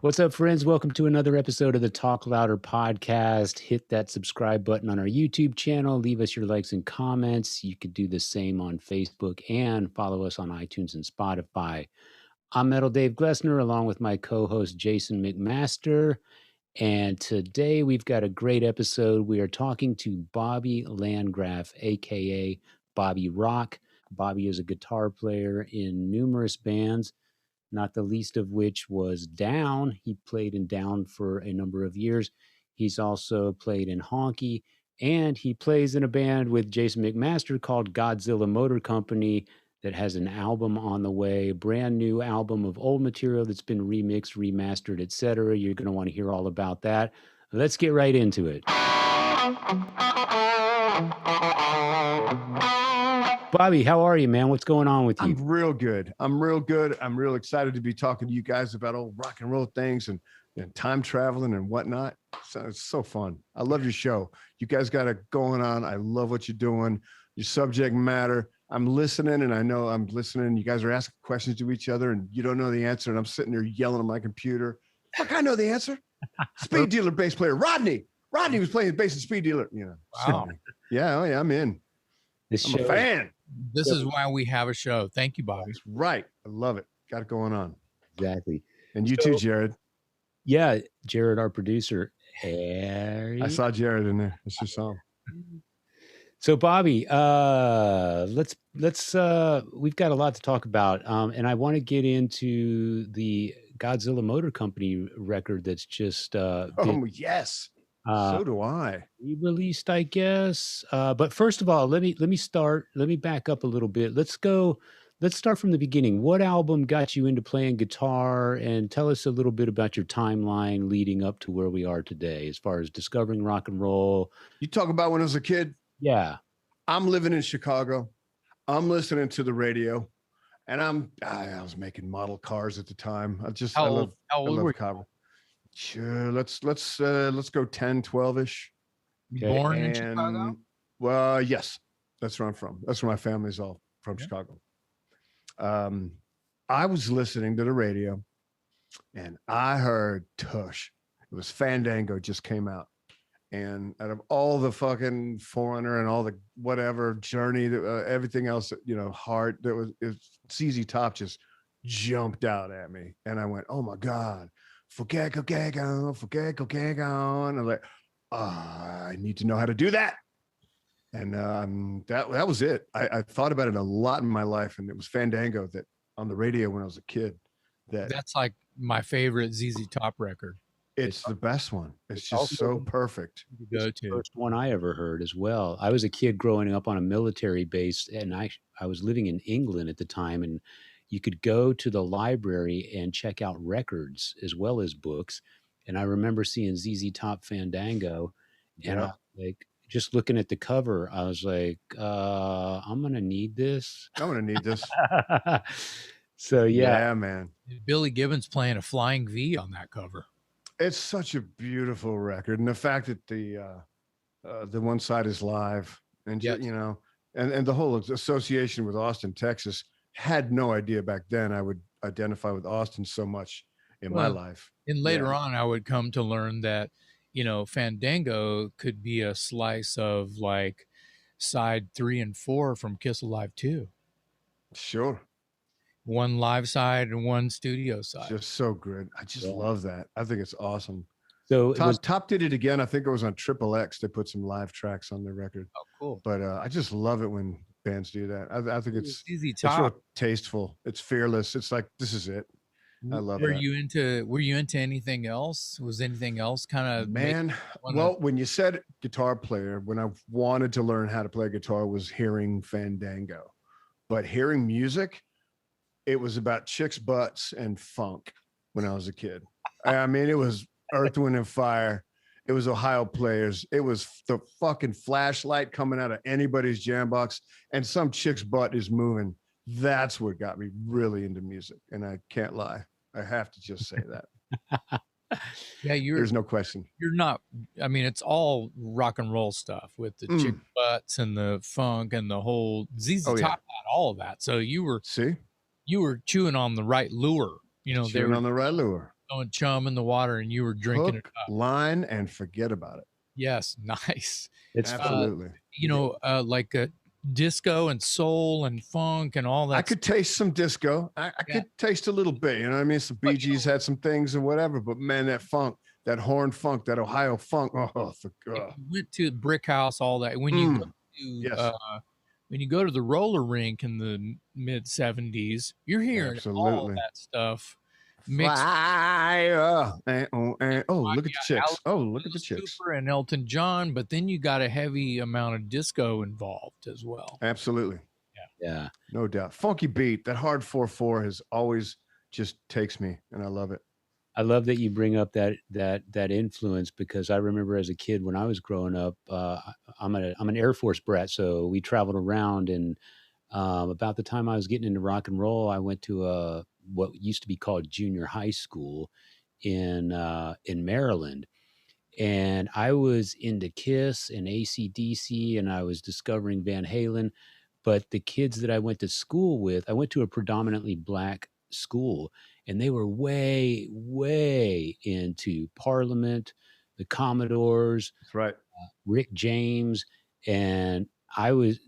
What's up, friends? Welcome to another episode of the Talk Louder podcast. Hit that subscribe button on our YouTube channel. Leave us your likes and comments. You could do the same on Facebook and follow us on iTunes and Spotify. I'm Metal Dave Glessner, along with my co-host Jason McMaster. And today we've got a great episode. We are talking to Bobby Landgraf, aka Bobby Rock. Bobby is a guitar player in numerous bands, not the least of which was Down. He played in Down for a number of years. He's also played in Honky, and he plays in a band with Jason McMaster called Gahdzilla Motor Company that has an album on the way, a brand new album of old material that's been remixed, remastered, etc. You're going to want to hear all about that. Let's get right into it. Bobby, how are you, man? What's going on with you? I'm real good. I'm real excited to be talking to you guys about old rock and roll things and time traveling and whatnot. So it's so fun. I love your show. You guys got it going on. I love what you're doing. Your subject matter. I'm listening, and I know I'm listening. You guys are asking questions to each other, and you don't know the answer. And I'm sitting there yelling on my computer. Fuck, I know the answer. Speed Dealer bass player Rodney. Rodney was playing bass in Speed Dealer. You know. Wow. Yeah. Oh yeah. I'm in. I'm a fan. This is why we have a show. Thank you, Bobby. That's right. I love it. Got it going on. Exactly. And you too, Jared. Yeah, Jared, our producer. Harry. I saw Jared in there. I just saw him. So Bobby, let's we've got a lot to talk about. And I want to get into the Gahdzilla Motor Company record that's just yes. So do I. Released, I guess. But first of all, let me back up a little bit. Let's start from the beginning. What album got you into playing guitar, and tell us a little bit about your timeline leading up to where we are today as far as discovering rock and roll. You talk about when I was a kid? Yeah. I'm living in Chicago. I'm listening to the radio, and I was making model cars at the time. How old were you? Sure, let's go 10, 12-ish. Born in Chicago? Well, yes. That's where I'm from. That's where my family's all from, Chicago. I was listening to the radio, and I heard Tush. It was Fandango just came out. And out of all the fucking Foreigner and all the whatever Journey, everything else, Heart, ZZ Top just jumped out at me. And I went, oh my God. Forget Cocago. And I'm like, I need to know how to do that. And that was it. I thought about it a lot in my life, and it was Fandango that on the radio when I was a kid. That's like my favorite ZZ Top record. It's the best one. It's just so perfect. The first one I ever heard as well. I was a kid growing up on a military base, and I was living in England at the time, and you could go to the library and check out records as well as books. And I remember seeing ZZ Top Fandango, and I, just looking at the cover, I was like, I'm going to need this. So, yeah, man. Billy Gibbons playing a flying V on that cover. It's such a beautiful record. And the fact that the one side is live and, and the whole association with Austin, Texas, had no idea back then I would identify with Austin so much in my life. And later on, I would come to learn that, Fandango could be a slice of like side 3 and 4 from Kiss Alive 2. Sure. One live side and one studio side. Just so good. I just love that. I think it's awesome. So Top did it again. I think it was on Triple X. They put some live tracks on their record. Oh, cool. But I just love it when bands do that. I think it's Top. Real tasteful. It's fearless. It's like, this is it. I love it. Were you into anything else? Was anything else kind of when you said guitar player, when I wanted to learn how to play guitar was hearing Fandango. But hearing music, it was about chicks' butts and funk when I was a kid. I mean, it was Earth, Wind, and Fire. It was Ohio Players. It was the fucking flashlight coming out of anybody's jam box, and some chick's butt is moving. That's what got me really into music, and I can't lie. I have to just say that. There's no question. You're not. I mean, it's all rock and roll stuff with the chick butts and the funk and the whole ZZ Top had all of that. So you were chewing on the right lure. Chewing on the right lure. throwing chum in the water and you were drinking it Hook, up. line, and forget about it. Yes, nice. It's Absolutely. You know, like disco and soul and funk and all that. I could taste some disco. I Yeah. could taste a little bit. You know what I mean? Some Bee Gees had some things and whatever, but man, that funk, that horn funk, that Ohio funk. Oh, If you went to Brick House, all that. When you go to yes. when you go to the roller rink in the mid 70s, you're hearing all Absolutely. that stuff mixed. Fire. Oh, look at the chicks. Oh, look at the chicks. Cooper and Elton John, but then you got a heavy amount of disco involved as well. Absolutely. Yeah. No doubt. Funky beat. That hard 4/4 has always just takes me, and I love it. I love that you bring up that influence, because I remember as a kid when I was growing up, I'm an Air Force brat, so we traveled around, and about the time I was getting into rock and roll, I went to what used to be called junior high school in Maryland, and I was into Kiss and AC/DC, and I was discovering Van Halen. But the kids that I went to school with, I went to a predominantly black school, and they were way, way into Parliament, the Commodores, That's right. Rick James, and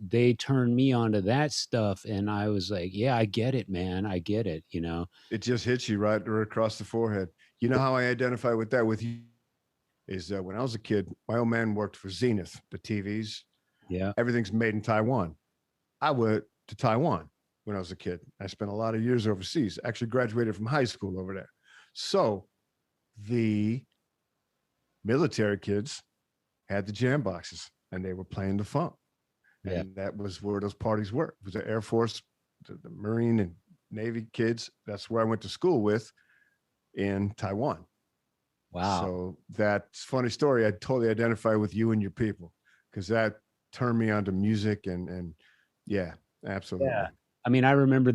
they turned me onto that stuff, and I was like, yeah, I get it, man. I get it, you know. It just hits you right across the forehead. You know how I identify with that with you is when I was a kid, my old man worked for Zenith, the TVs. Yeah. Everything's made in Taiwan. I went to Taiwan when I was a kid. I spent a lot of years overseas. Actually graduated from high school over there. So the military kids had the jam boxes and they were playing the funk. And that was where those parties were. It was the Air Force, the Marine and Navy kids. That's where I went to school with in Taiwan. Wow. So that's a funny story. I totally identify with you and your people because that turned me onto music and yeah, absolutely. Yeah. I mean, I remember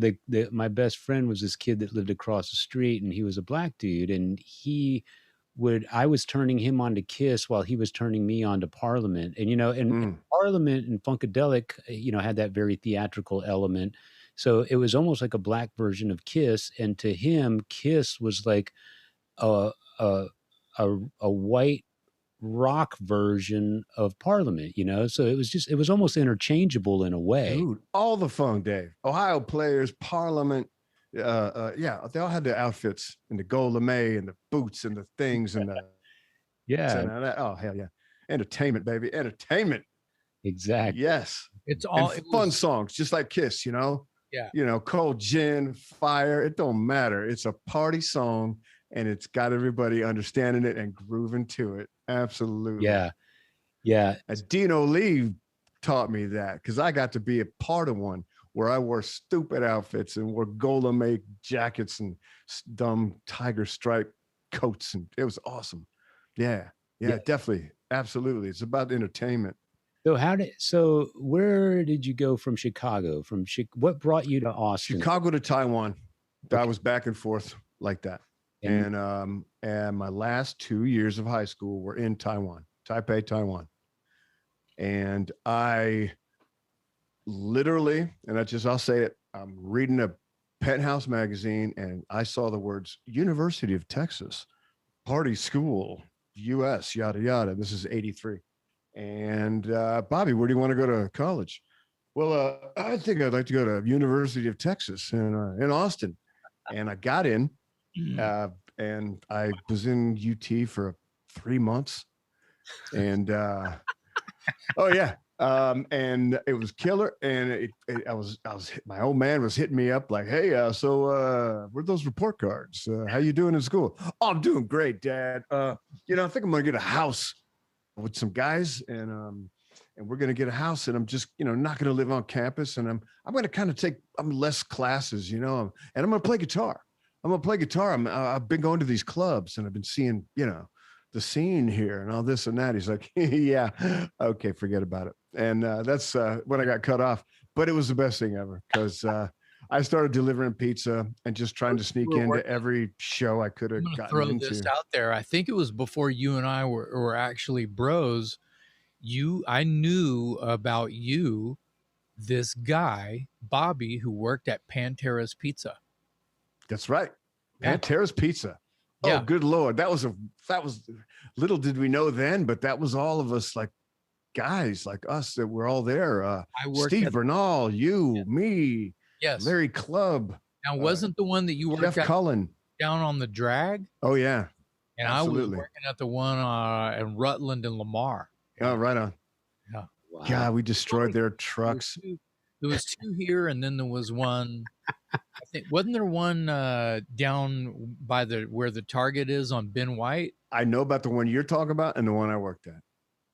my best friend was this kid that lived across the street, and he was a black dude, and I was turning him on to Kiss while he was turning me on to Parliament. And, you know, and Parliament and Funkadelic, you know, had that very theatrical element. So it was almost like a black version of Kiss. And to him, Kiss was like a white rock version of Parliament, you know? So it was almost interchangeable in a way. Dude, all the funk, Dave. Ohio players, Parliament. Yeah, they all had the outfits and the gold lame and the boots and the things and the oh hell yeah. Entertainment, baby. Entertainment. Exactly. Yes. It's all fun songs, just like Kiss, you know? Yeah. You know, Cold Gin, Fire, it don't matter. It's a party song and it's got everybody understanding it and grooving to it. Absolutely. Yeah. Yeah. And Dino Lee taught me that because I got to be a part of one where I wore stupid outfits and wore Golden jackets and dumb tiger stripe coats. And it was awesome. Yeah, definitely. Absolutely. It's about entertainment. So where did you go from Chicago? What brought you to Austin? Chicago to Taiwan. Okay. I was back and forth like that. And my last 2 years of high school were in Taiwan, Taipei, Taiwan. And I literally, and I'll say it, I'm reading a Penthouse magazine and I saw the words University of Texas, party school, US, yada, yada. This is 83. And Bobby, where do you want to go to college? Well, I think I'd like to go to University of Texas in Austin. And I got in and I was in UT for 3 months. And oh yeah. And it was killer. And my old man was hitting me up like, hey, so where'd those report cards? How you doing in school? Oh, I'm doing great, Dad. You know, I think I'm gonna get a house with some guys and we're gonna get a house and I'm just, you know, not gonna live on campus and I'm gonna kind of take less classes, you know, and I'm gonna play guitar. I've been going to these clubs and I've been seeing, you know, the scene here and all this and that. He's like, yeah, okay, forget about it. And that's when I got cut off. But it was the best thing ever because I started delivering pizza and just trying to sneak into every show I could have gotten throw into. This out there. I think it was before you and I were actually bros. I knew about you, this guy, Bobby, who worked at Pantera's Pizza. That's right. Pantera's Pizza. Yeah. good Lord. That was little did we know then, but that was all of us, like guys like us that were all there. I worked Steve at Bernal, you, me, yes. Larry Clubb. Now wasn't the one that you worked Jeff at Cullen. down on the drag? Oh yeah. And Absolutely. I was working at the one in Rutland and Lamar. Oh, right on. Yeah. Wow. God, we destroyed their trucks. There was two here, and then there was one. I think wasn't there one down by where the Target is on Ben White? I know about the one you're talking about and the one I worked at.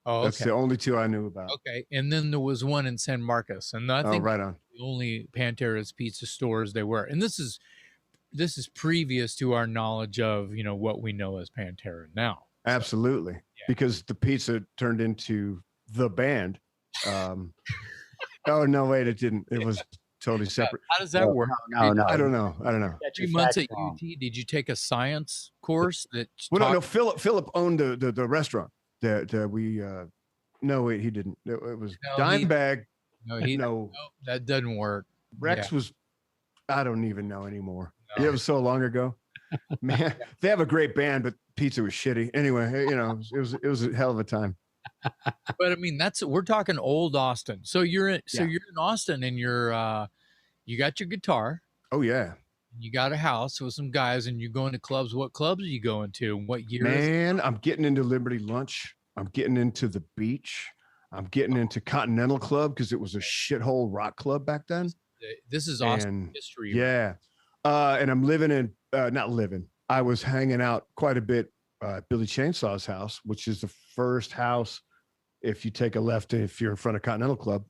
Oh, That's the only two I knew about. Okay, and then there was one in San Marcos, and I think right on. the only Pantera's pizza stores they were. And this is previous to our knowledge of what we know as Pantera now. Absolutely, because the pizza turned into the band. Oh no, wait, it didn't. It was totally separate. How does that work? No, I don't know. 3 months at UT, did you take a science course that? Well, no. Philip owned the restaurant that we. No, wait, he didn't. It was Dimebag. No, that doesn't work. Rex was. I don't even know anymore. No. It was so long ago. Man, they have a great band, but pizza was shitty. Anyway, it was a hell of a time. But I mean, we're talking old Austin. So you're in Austin, and you got your guitar. Oh yeah. You got a house with some guys, and you're going to clubs. What clubs are you going to? What year? Man, I'm getting into Liberty Lunch. I'm getting into the Beach. I'm getting into Continental Club because it was a shithole rock club back then. This is Austin history. Yeah. And I'm living in, not living, I was hanging out quite a bit at Billy Chainsaw's house, which is the first house if you take a left if you're in front of Continental Club.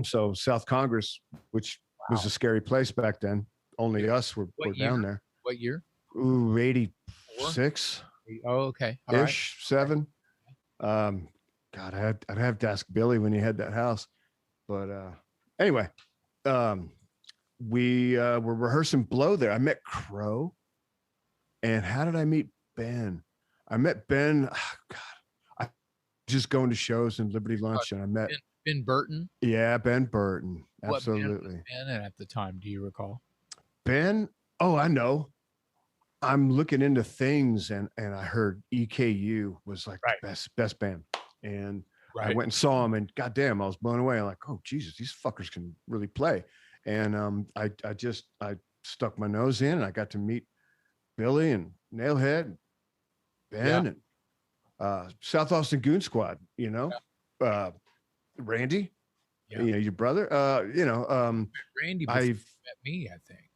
So South Congress, which was a scary place back then. Only us were down there. What year? Ooh, 86. Oh, okay. All ish, right. 7. God, I'd have to ask Billy when he had that house. But anyway, we were rehearsing Blow there. I met Crow. And how did I meet Ben? I met Ben. Oh, God, I just going to shows in Liberty Lunch, and I met Ben Burton. Yeah, Ben Burton. Absolutely. What band was Ben at the time? Do you recall? Ben? Oh, I know. I'm looking into things, and I heard EKU was like the best band, and I went and saw him, and goddamn, I was blown away. I'm like, oh Jesus, these fuckers can really play. And I stuck my nose in, and I got to meet Billy and Nailhead, Ben, and South Austin Goon Squad. Randy, your brother. Randy met me, I think.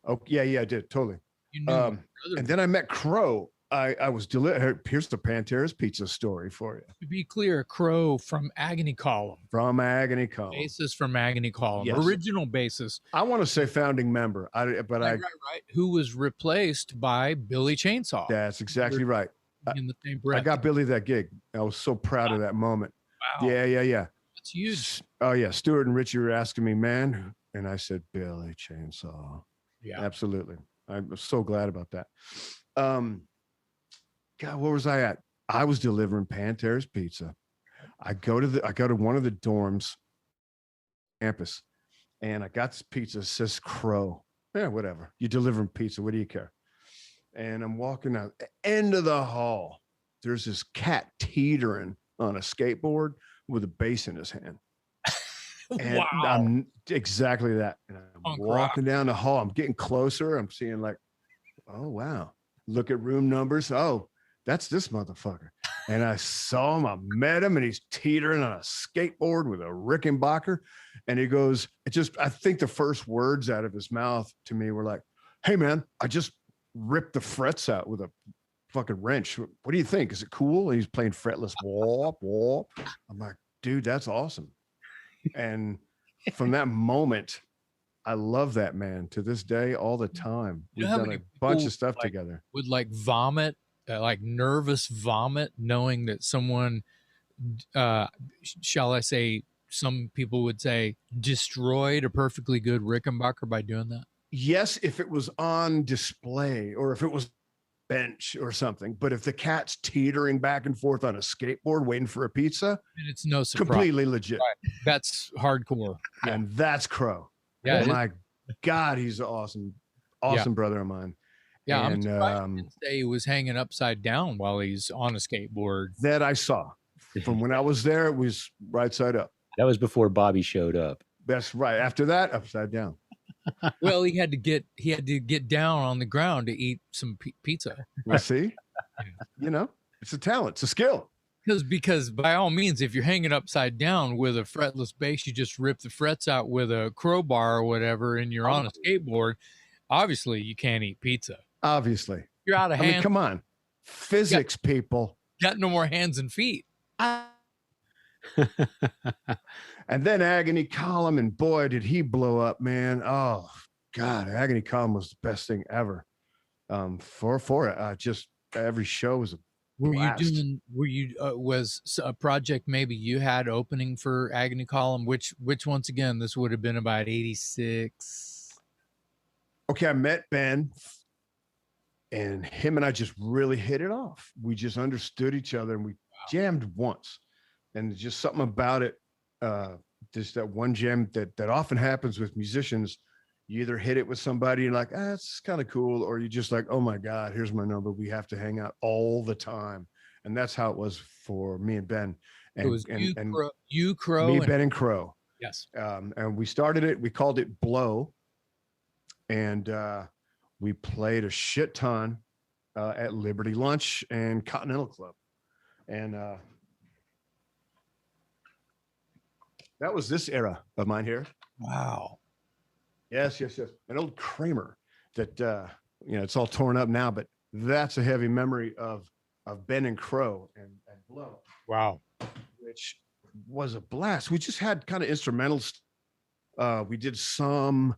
Oh yeah, I did totally. You knew and then I met Crow. I was here's the Pantera's Pizza story for you. To be clear, Crow from Agony Column. From Agony Column. Bassist from Agony Column. Yes. Original bassist. I want to say founding member. Right. Who was replaced by Billy Chainsaw. That's exactly right. In the same breath. I got Billy that gig. I was so proud of that moment. Wow. Yeah. That's huge. Oh yeah. Stuart and Richie were asking me, man. And I said, Billy Chainsaw. Yeah. Absolutely. I'm so glad about that. God, where was I at? I was delivering Pantera's Pizza. I go to one of the dorms campus, and I got this pizza. It says Crow. Yeah, whatever. You're delivering pizza. What do you care? And I'm walking out the end of the hall. There's this cat teetering on a skateboard with a bass in his hand. And wow. I'm exactly that. And I'm walking down the hall. I'm getting closer. I'm seeing like, oh, wow. Look at room numbers. Oh, that's this motherfucker. And I saw him. I met him, and he's teetering on a skateboard with a Rickenbacker. And he goes, I think the first words out of his mouth to me were like, hey, man, I just ripped the frets out with a fucking wrench. What do you think? Is it cool? And he's playing fretless. Whoop, whoop. I'm like, dude, that's awesome. And from that moment, I love that man to this day, all the time. We've done a bunch of stuff together. Would like vomit, like nervous vomit, knowing that someone, shall I say, some people would say, destroyed a perfectly good Rickenbacker by doing that? Yes, if it was on display or if it was bench or something. But if the cat's teetering back and forth on a skateboard waiting for a pizza, and it's no surprise. Completely legit. Right. That's hardcore. And that's Crow. Yeah, my God, he's an awesome brother of mine. Yeah, I'm And surprised you didn't say he was hanging upside down while he's on a skateboard. that I saw from when I was there, it was right side up. That was before Bobby showed up. That's right. After that, upside down. Well, he had to get down on the ground to eat some pizza. Well, see, you know, it's a talent, it's a skill. Because by all means, if you're hanging upside down with a fretless bass, you just rip the frets out with a crowbar or whatever, and you're on a skateboard. Obviously, you can't eat pizza. Obviously, You're out of hands. I mean, come on, physics, people. Got no more hands and feet. And then Agony Column, and boy, did he blow up, man. Oh God, Agony Column was the best thing ever. For it, just every show was a blast. Was a project maybe you had opening for Agony Column? Which once again, this would have been about 86. Okay, I met Ben, and him and I just really hit it off. We just understood each other, and we jammed once. And just something about it, just that one jam that often happens with musicians. You either hit it with somebody and like, it's kind of cool, or you just like, oh my God, here's my number. We have to hang out all the time. And that's how it was for me and Ben. And, it was you, Crow, me, Ben, and Crow. Yes. And we started it. We called it Blow, and we played a shit ton at Liberty Lunch and Continental Club, and that was this era of mine here. Wow. Yes. An old Kramer that, it's all torn up now, but that's a heavy memory of Ben and Crow and Blow. Wow. Which was a blast. We just had kind of instrumentals. We did some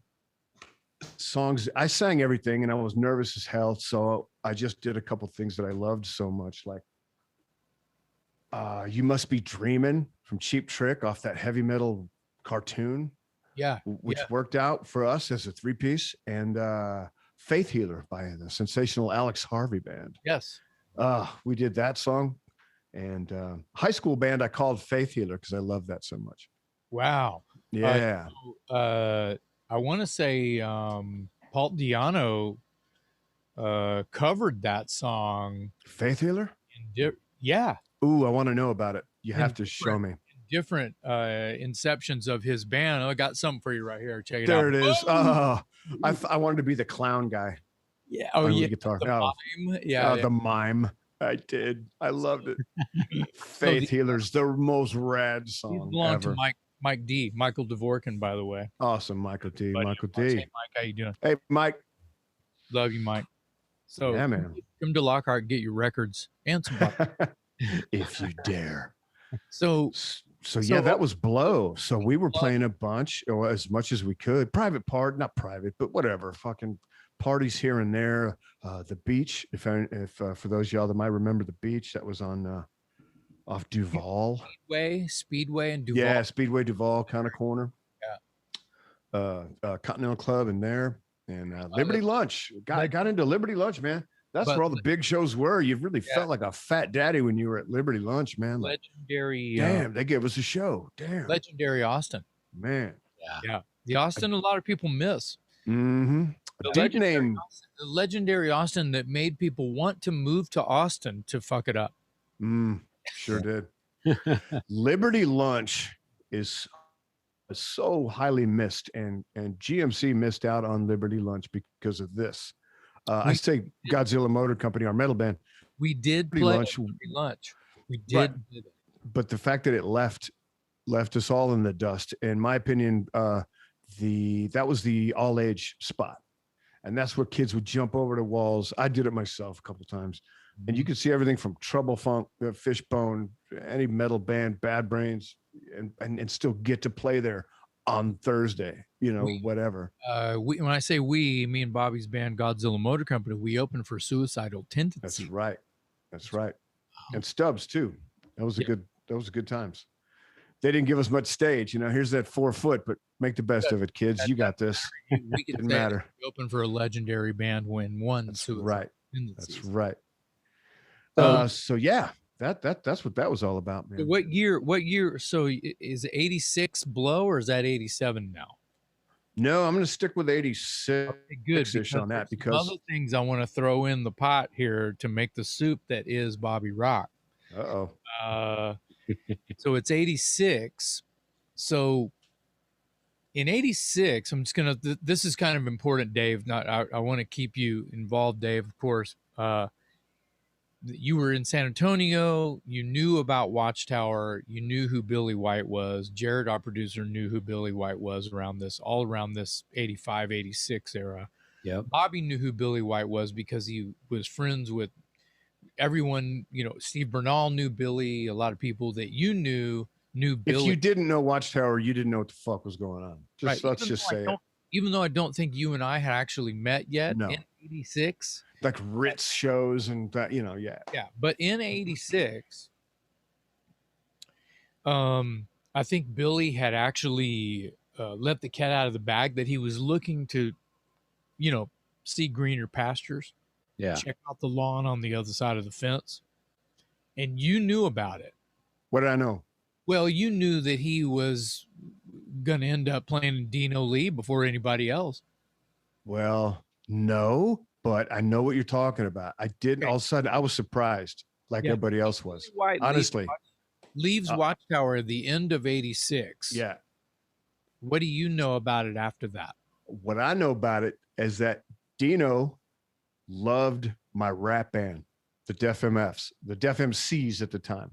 songs. I sang everything and I was nervous as hell. So I just did a couple things that I loved so much, like You Must Be Dreamin' from Cheap Trick off that heavy metal cartoon. Yeah. Which worked out for us as a 3-piece, and Faith Healer by the sensational Alex Harvey Band. Yes. We did that song, and high school band I called Faith Healer because I love that so much. Wow. Yeah. I want to say Paul Diano covered that song. Faith Healer? Yeah. Ooh, I want to know about it. You have to show me. Different inceptions of his band. I got something for you right here. Check it out. There it is. I wanted to be the clown guy. Yeah. Oh, yeah. Guitar. The mime. Yeah. The mime. I did. I loved it. Faith Healer's the most rad song belonged ever. To Michael Dvorkin, by the way. Awesome, Michael D. Michael D. Hey, Mike, how you doing? Hey, Mike. Love you, Mike. So yeah, man. Come to Lockhart, get your records and some if you dare. So yeah, that was Blow. So we were playing a bunch, or as much as we could. Not private, but whatever. Fucking parties here and there. The beach. If for those of y'all that might remember the beach, that was on off Duval. Speedway, and Duval. Yeah, Speedway Duval kind of corner. Yeah. Continental Club in there, and Liberty Lunch. Got into Liberty Lunch, man. That's where all the big shows were. You really felt like a fat daddy when you were at Liberty Lunch, man. Like, legendary. Damn, they gave us a show. Damn. Legendary Austin. Man. Yeah. The Austin a lot of people miss. Mm-hmm. The legendary Austin that made people want to move to Austin to fuck it up. Sure did. Liberty Lunch is so highly missed, and GMC missed out on Liberty Lunch because of this. I say Gahdzilla Motor Company, our metal band. We did play Lunch. We did. Right. But the fact that it left us all in the dust, in my opinion, that was the all age spot. And that's where kids would jump over the walls. I did it myself a couple of times. And you could see everything from Trouble Funk, Fishbone, any metal band, Bad Brains, and still get to play there on Thursday, whatever. When I say we, me and Bobby's band, Gahdzilla Motor Company, we opened for Suicidal Tendency. That's right. And Stubbs too. That was a good times. They didn't give us much stage. Here's that 4 foot, but make the best of it, kids. You got this. We didn't matter. We opened for a legendary band when one. That's right. That's right. So yeah, that's what that was all about, man. What year? So is it 86 Blow or is that 87 now? No, I'm going to stick with 86 Okay, good, ish because on there's that some because, other things I want to throw in the pot here to make the soup that is Bobby Rock. uh-oh. Uh, so it's 86. So in 86, I'm just gonna this is kind of important, Dave. Not I want to keep you involved, Dave, of course. You were in San Antonio, you knew about Watchtower, you knew who Billy White was. Jared, our producer, knew who Billy White was all around this 85, 86 era. Yep. Bobby knew who Billy White was because he was friends with everyone. Steve Bernal knew Billy. A lot of people that you knew If Billy. you didn't know Watchtower, you didn't know what the fuck was going on. Right. Let's just say it. Even though I don't think you and I had actually met yet No. in 86. Like Ritz shows and that, yeah. Yeah. But in 86, I think Billy had actually let the cat out of the bag that he was looking to, see greener pastures. Yeah. Check out the lawn on the other side of the fence. And you knew about it. What did I know? Well, you knew that he was going to end up playing Dino Lee before anybody else. Well, no, but I know what you're talking about. I didn't. Okay. All of a sudden, I was surprised, like everybody else was. White Honestly, leaves Watchtower at the end of 86. Yeah. What do you know about it after that? What I know about it is that Dino loved my rap band, the Def MFs, the Def MCs at the time.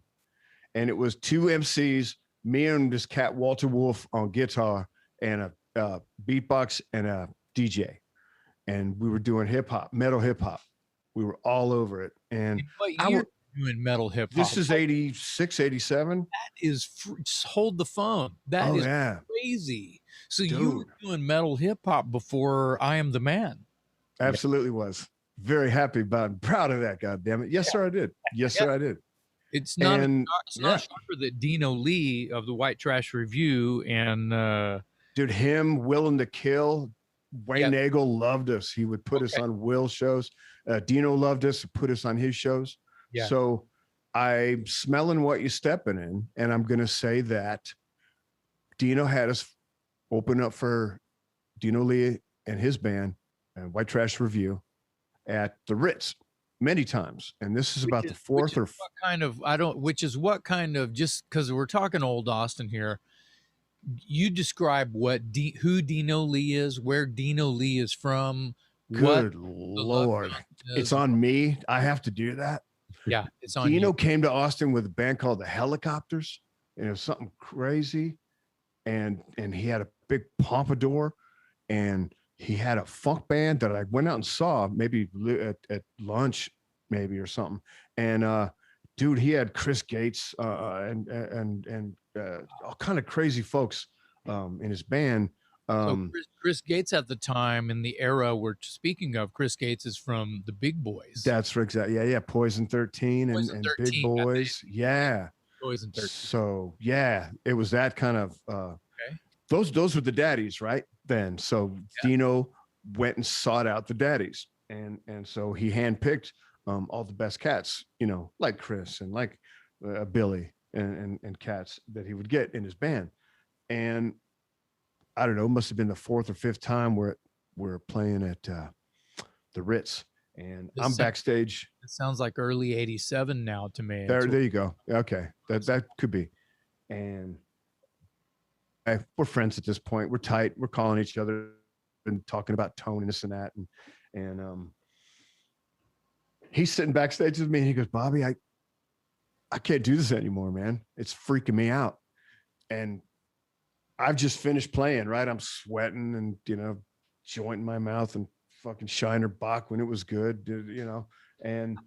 And it was two MCs, me and this cat, Walter Wolf, on guitar and a beatbox and a DJ. And we were doing hip hop, metal hip hop. We were all over it. And what year doing metal hip hop? This is 86, 87. That is, just hold the phone. That is crazy. So you were doing metal hip hop before I Am the Man. Absolutely was. Very happy about it. Proud of that, God damn it. Yes, sir, I did. Yes, sir, I did. It's not a shocker that Dino Lee of the White Trash Review and dude, him, Willing to Kill, Wayne Nagel loved us. He would put us on Will's shows. Dino loved us, put us on his shows. Yeah. So I'm smelling what you're stepping in, and I'm going to say that Dino had us open up for Dino Lee and his band, White Trash Review, at the Ritz many times. And this is about the fourth or which is what kind of, just because we're talking old Austin here, you describe who Dino Lee is, where Dino Lee is from. Good Lord. It's on me. I have to do that. Yeah, it's on Dino you. Came to Austin with a band called the Helicopters, and it was something crazy. And he had a big pompadour, and he had a funk band that I went out and saw maybe at lunch, maybe or something. And dude, he had Chris Gates and all kind of crazy folks in his band. So Chris Gates at the time in the era we're speaking of, Chris Gates is from the Big Boys. That's exactly. Yeah. Poison 13 and Big Boys. Yeah. Poison 13. So yeah, it was that kind of those were the daddies right then. So Dino went and sought out the daddies, and so he handpicked all the best cats, like Chris and like Billy and cats that he would get in his band. And I don't know, must have been the fourth or fifth time we're playing at the Ritz, and I'm backstage. It sounds like early 87 now to me. There you go. Okay, that could be. And we're friends at this point. We're tight. We're calling each other and talking about tone and this and that. And he's sitting backstage with me, and he goes, "Bobby, I can't do this anymore, man. It's freaking me out." And I've just finished playing, right? I'm sweating and, joint in my mouth and fucking Shiner Bach when it was good, and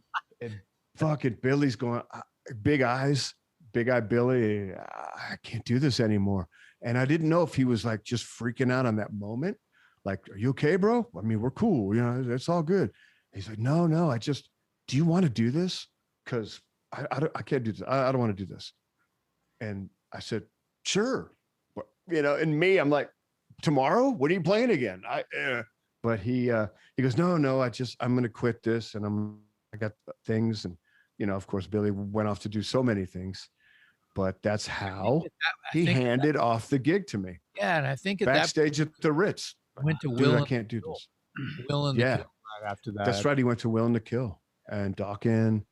fucking Billy's going, big eyes, big eye Billy. I can't do this anymore. And I didn't know if he was like just freaking out on that moment. Like, are you okay, bro? I mean, we're cool. It's all good. He's like, no, do you want to do this? Cause I can't do this. I don't want to do this. And I said, sure. And me, I'm like, tomorrow, what are you playing again? But he goes, no, I'm going to quit this. And I got things. And, of course, Billy went off to do so many things. but that's how I he think at handed off the gig to me yeah, and I think at that backstage at the Ritz. went to Dude, Will I and can't do Kill. this. Will and the Yeah, Kill right after that. that's right. He went to Willing to Kill and Dawkins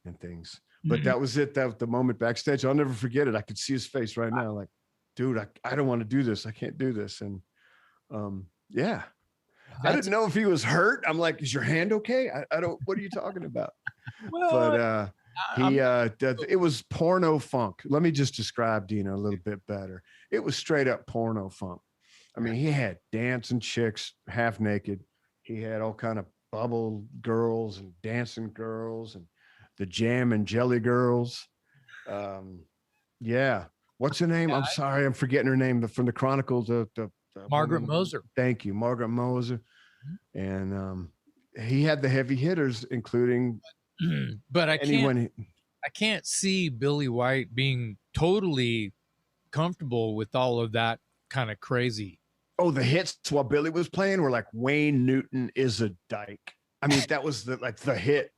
and things. But that was it. That was the moment backstage. I'll never forget it. I could see his face right now. Like, dude, I don't want to do this. I can't do this. And yeah. I That's didn't know if he was hurt. I'm like, is your hand okay? I don't, what are you talking about? well, But I'm it was porno funk. Let me just describe Dino a little bit better. It was straight up porno funk. I mean, he had dancing chicks half naked. He had all kind of bubble girls and dancing girls and the jam and jelly girls. Yeah. What's her name? I'm sorry, I'm forgetting her name, but from the Chronicles, the Margaret woman- Moser. Thank you, Margaret Moser. And he had the heavy hitters, including But I anyone. can't see Billy White being totally comfortable with all of that kind of crazy. Oh, the hits while Billy was playing were like Wayne Newton is a dyke. I mean, that was the hit.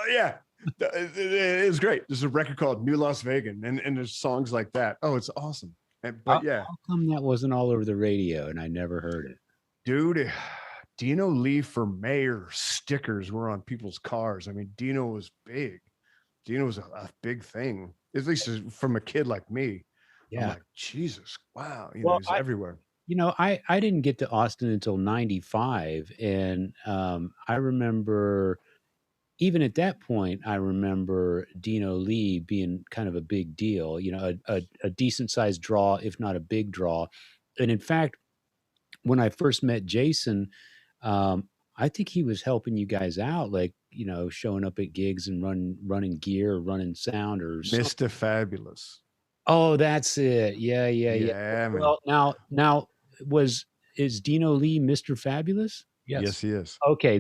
Yeah, it was great. There's a record called New Las Vegas, and there's songs like that. Oh, it's awesome. But yeah, How come that wasn't all over the radio and I never heard it? dude, Dino Lee for mayor stickers were on people's cars. I mean, Dino was big. Dino was a big thing, at least from a kid like me. Yeah. I'm like, Jesus, wow. Well, He's everywhere. I didn't get to Austin until 95. And I remember, even at that point, I remember Dino Lee being kind of a big deal, a decent sized draw, if not a big draw. And in fact, when I first met Jason, I think he was helping you guys out, like, showing up at gigs and running gear, or running sound or something. Mr. Fabulous. Oh, that's it. Yeah. Man. Well, now is Dino Lee Mr. Fabulous? Yes, he is. Okay,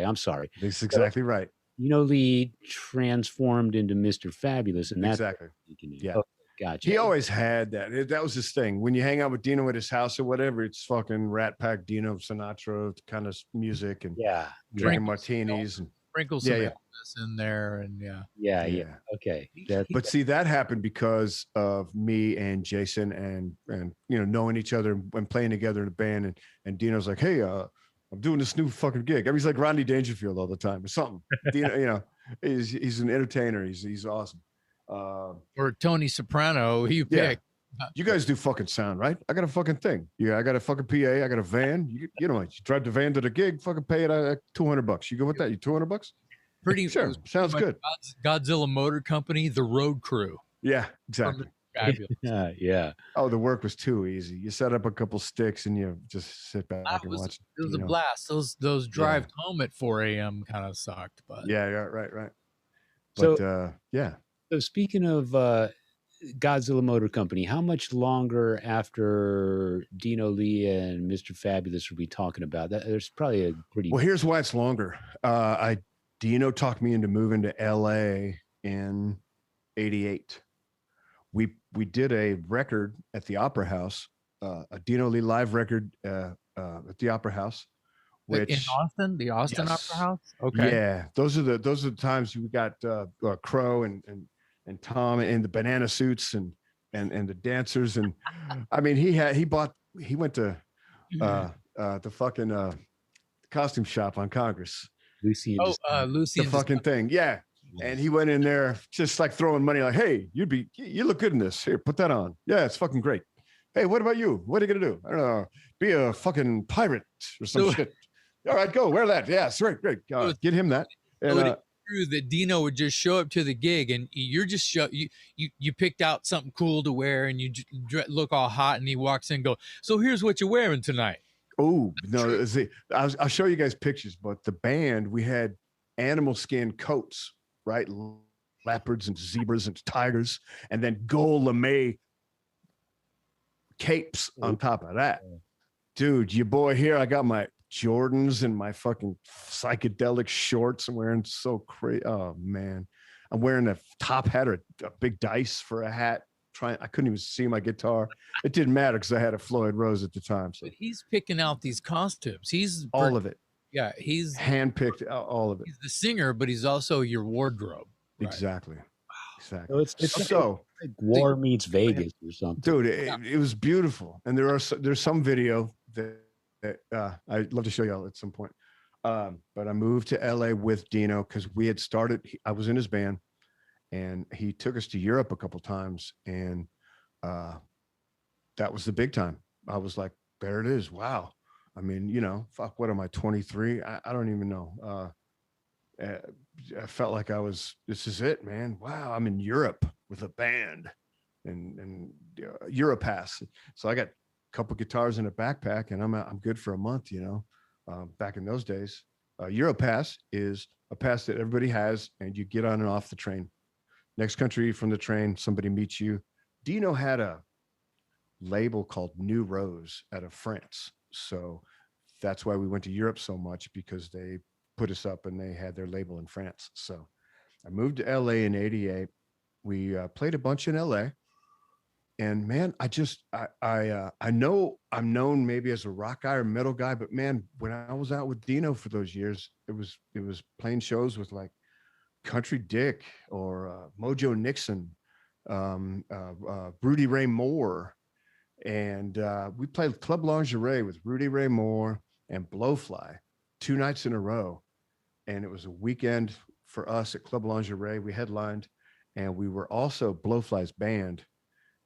I'm sorry. That's exactly right. Dino Lee transformed into Mr. Fabulous, and that's exactly. Yeah. Okay, gotcha. He always had that. That was his thing. When you hang out with Dino at his house or whatever, it's fucking Rat Pack, Dino, Sinatra kind of music, and drinking martinis and sprinkle some Elvis in there, and yeah. Okay. But see, that happened because of me and Jason and knowing each other and playing together in a band. And Dino's like, hey, I'm doing this new fucking gig. I mean, he's like Rodney Dangerfield all the time or something. Dino, he's an entertainer. He's awesome. Or Tony Soprano, you pick. You guys do fucking sound, right? I got a fucking thing. Yeah, I got a fucking PA. I got a van. You drive the van to the gig, fucking pay it $200. You go with that? You $200? Pretty sure. Sounds good. Gahdzilla Motor Company, the road crew. Yeah, exactly. Yeah. Oh, the work was too easy. You set up a couple sticks and you just sit back and watch. It was a blast. Those drives home at 4 a.m. kind of sucked, but right. But So speaking of Gahdzilla Motor Company, how much longer after Dino Lee and Mr. Fabulous are we talking about? There's probably a pretty well. Here's why it's longer. Dino talked me into moving to LA in '88. We did a record at the Opera House, a Dino Lee live record at the Opera House. Which, in Austin, the Austin Opera House. Okay. Yeah, those are the times we got Crow and Tom in the banana suits and the dancers, and I mean he went to the fucking costume shop on Congress. Lucy. Lucy. The fucking thing, yeah. And he went in there just like throwing money, like, hey, you look good in this. Here, put that on. Yeah, it's fucking great. Hey, what about you? What are you gonna do? I don't know. Be a fucking pirate or some shit. All right, go wear that. Yeah, it's great. Get him that. And true that Dino would just show up to the gig and you're just you picked out something cool to wear and you look all hot and he walks in and go, so here's what you're wearing tonight. Oh no, see, I'll show you guys pictures, but the band, we had animal skin coats, right? Leopards and zebras and tigers, and then gold lame capes on top of that. Dude, your boy here, I got my Jordans and my fucking psychedelic shorts. I'm wearing so crazy. Oh man, I'm wearing a top hat or a big dice for a hat. I couldn't even see my guitar. It didn't matter because I had a Floyd Rose at the time. So but he's picking out these costumes. He's all of it. Yeah, he's handpicked all of it. He's the singer, but he's also your wardrobe. Right? Exactly. exactly. So it's So, like War meets Vegas or something. dude, it was beautiful, and there's some video that I'd love to show y'all at some point. But I moved to LA with Dino because we had started. I was in his band, and he took us to Europe a couple times, and uh, that was the big time. I was like, there it is. Wow. I mean, fuck, what am I, 23? I don't even know. Uh, I felt like this is it, man. Wow. I'm in Europe with a band and Europass. So I got a couple guitars in a backpack and I'm good for a month, back in those days. Europass is a pass that everybody has and you get on and off the train. Next country from the train, somebody meets you. Dino had a label called New Rose out of France. So that's why we went to Europe so much, because they put us up and they had their label in France. So I moved to LA in 88. We played a bunch in LA. And man, I know I'm known maybe as a rock guy or metal guy, but man, when I was out with Dino for those years, it was playing shows with like Country Dick or Mojo Nixon, Rudy Ray Moore, and we played Club Lingerie with Rudy Ray Moore and Blowfly 2 nights in a row, and it was a weekend for us at Club Lingerie. We headlined, and we were also Blowfly's band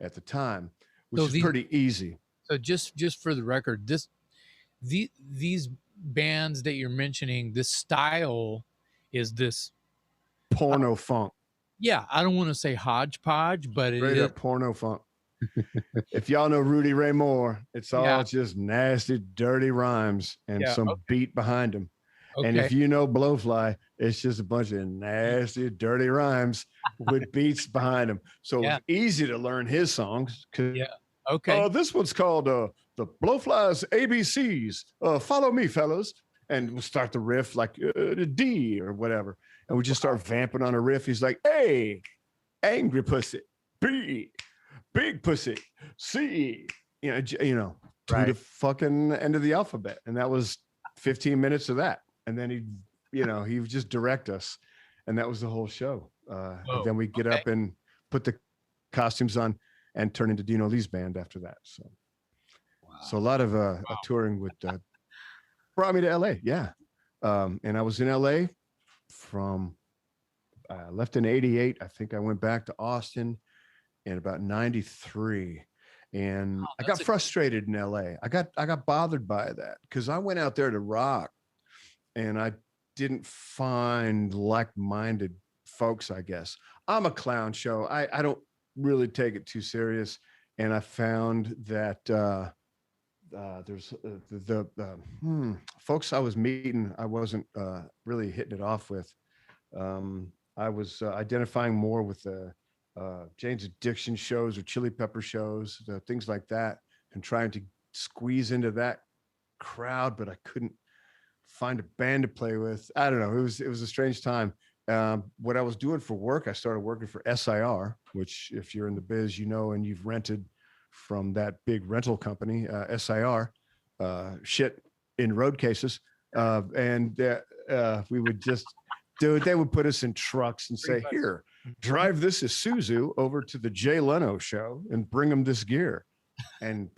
at the time, which is pretty easy. So just for the record, these bands that you're mentioning, this style is this porno funk. Yeah, I don't want to say hodgepodge, but it is porno funk. If y'all know Rudy Ray Moore, it's all just nasty, dirty rhymes and some beat behind them. Okay. And if you know Blowfly, it's just a bunch of nasty, dirty rhymes with beats behind them. So it's easy to learn his songs. Okay. This one's called the Blowfly's ABCs. Follow me, fellas. And we'll start the riff like D or whatever. And we just start vamping on a riff. He's like, A, angry pussy. B, big pussy. C, to the fucking end of the alphabet. And that was 15 minutes of that. And then he would just direct us. And that was the whole show. And then we get up and put the costumes on and turn into Dino Lee's band after that. So a lot of touring with brought me to LA. Yeah. And I was in LA from left in 88. I think I went back to Austin in about 93. And I got frustrated in LA. I got bothered by that because I went out there to rock and I didn't find like-minded folks, I guess. I'm a clown show. I don't really take it too serious. And I found that there's the folks I was meeting, I wasn't really hitting it off with. I was identifying more with the Jane's Addiction shows or Chili Pepper shows, things like that, and trying to squeeze into that crowd, but I couldn't find a band to play with. I don't know. It was a strange time. What I was doing for work, I started working for SIR, which if you're in the biz, and you've rented from that big rental company, SIR, shit in road cases. And we would just, dude, they would put us in trucks and say, here, drive this Isuzu over to the Jay Leno show and bring them this gear. And,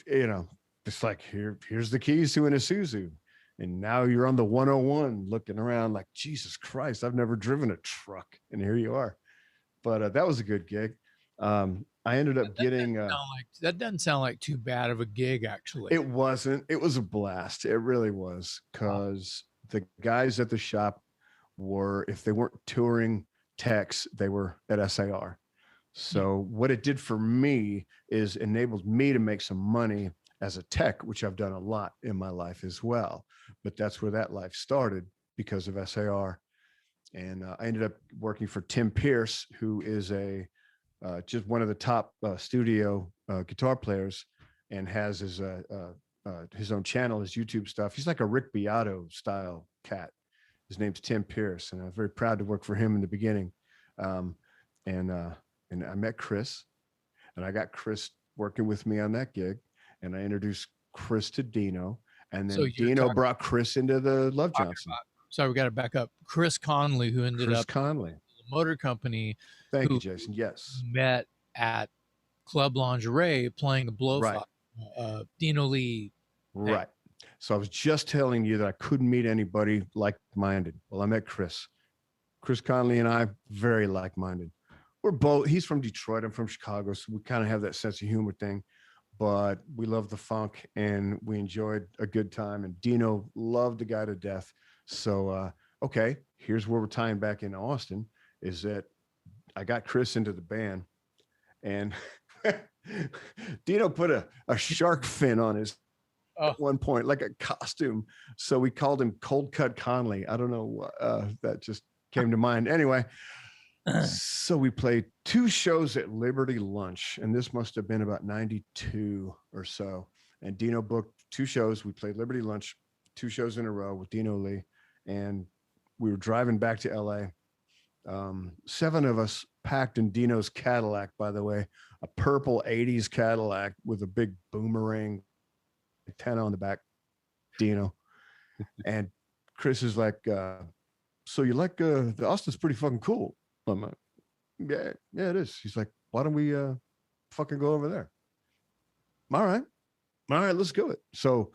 it's like, here's the keys to an Isuzu. And now you're on the 101 looking around like, Jesus Christ, I've never driven a truck. And here you are. But that was a good gig. I ended up getting... that doesn't sound like too bad of a gig, actually. It wasn't. It was a blast. It really was. Because the guys at the shop were, if they weren't touring techs, they were at SIR. So what it did for me is enabled me to make some money as a tech, which I've done a lot in my life as well. But that's where that life started because of SIR. And I ended up working for Tim Pierce, who is just one of the top studio guitar players and has his own channel, his YouTube stuff. He's like a Rick Beato style cat. His name's Tim Pierce, and I'm very proud to work for him in the beginning. And I met Chris, and I got Chris working with me on that gig. And I introduced Chris to Dino, and then Dino brought Chris into the Love Johnson. Sorry, we got to back up. Chris Conley, who ended up Conley. Motor Company, Thank you, who Jason. Yes. met at Club Lingerie playing the Right. Blowfly, Dino Lee. Right. So I was just telling you that I couldn't meet anybody like-minded. Well, I met Chris. Chris Conley and I, very like-minded. We're both, he's from Detroit, I'm from Chicago, so we kind of have that sense of humor thing, but we love the funk and we enjoyed a good time. And Dino loved the guy to death. So, okay, here's where we're tying back into Austin is that I got Chris into the band and Dino put a shark fin on his at one point, like a costume. So we called him Cold Cut Conley. I don't know. That just came to mind. Anyway, so we played 2 shows at Liberty Lunch, and this must have been about 92 or so. And Dino booked 2 shows. We played Liberty Lunch 2 shows in a row with Dino Lee, and we were driving back to LA. 7 of us packed in Dino's Cadillac, by the way, a purple 80s Cadillac with a big boomerang antenna on the back, Dino. And Chris is like, so you like the Austin's pretty fucking cool. I'm like, yeah, it is. He's like, why don't we fucking go over there? All right, let's do it. So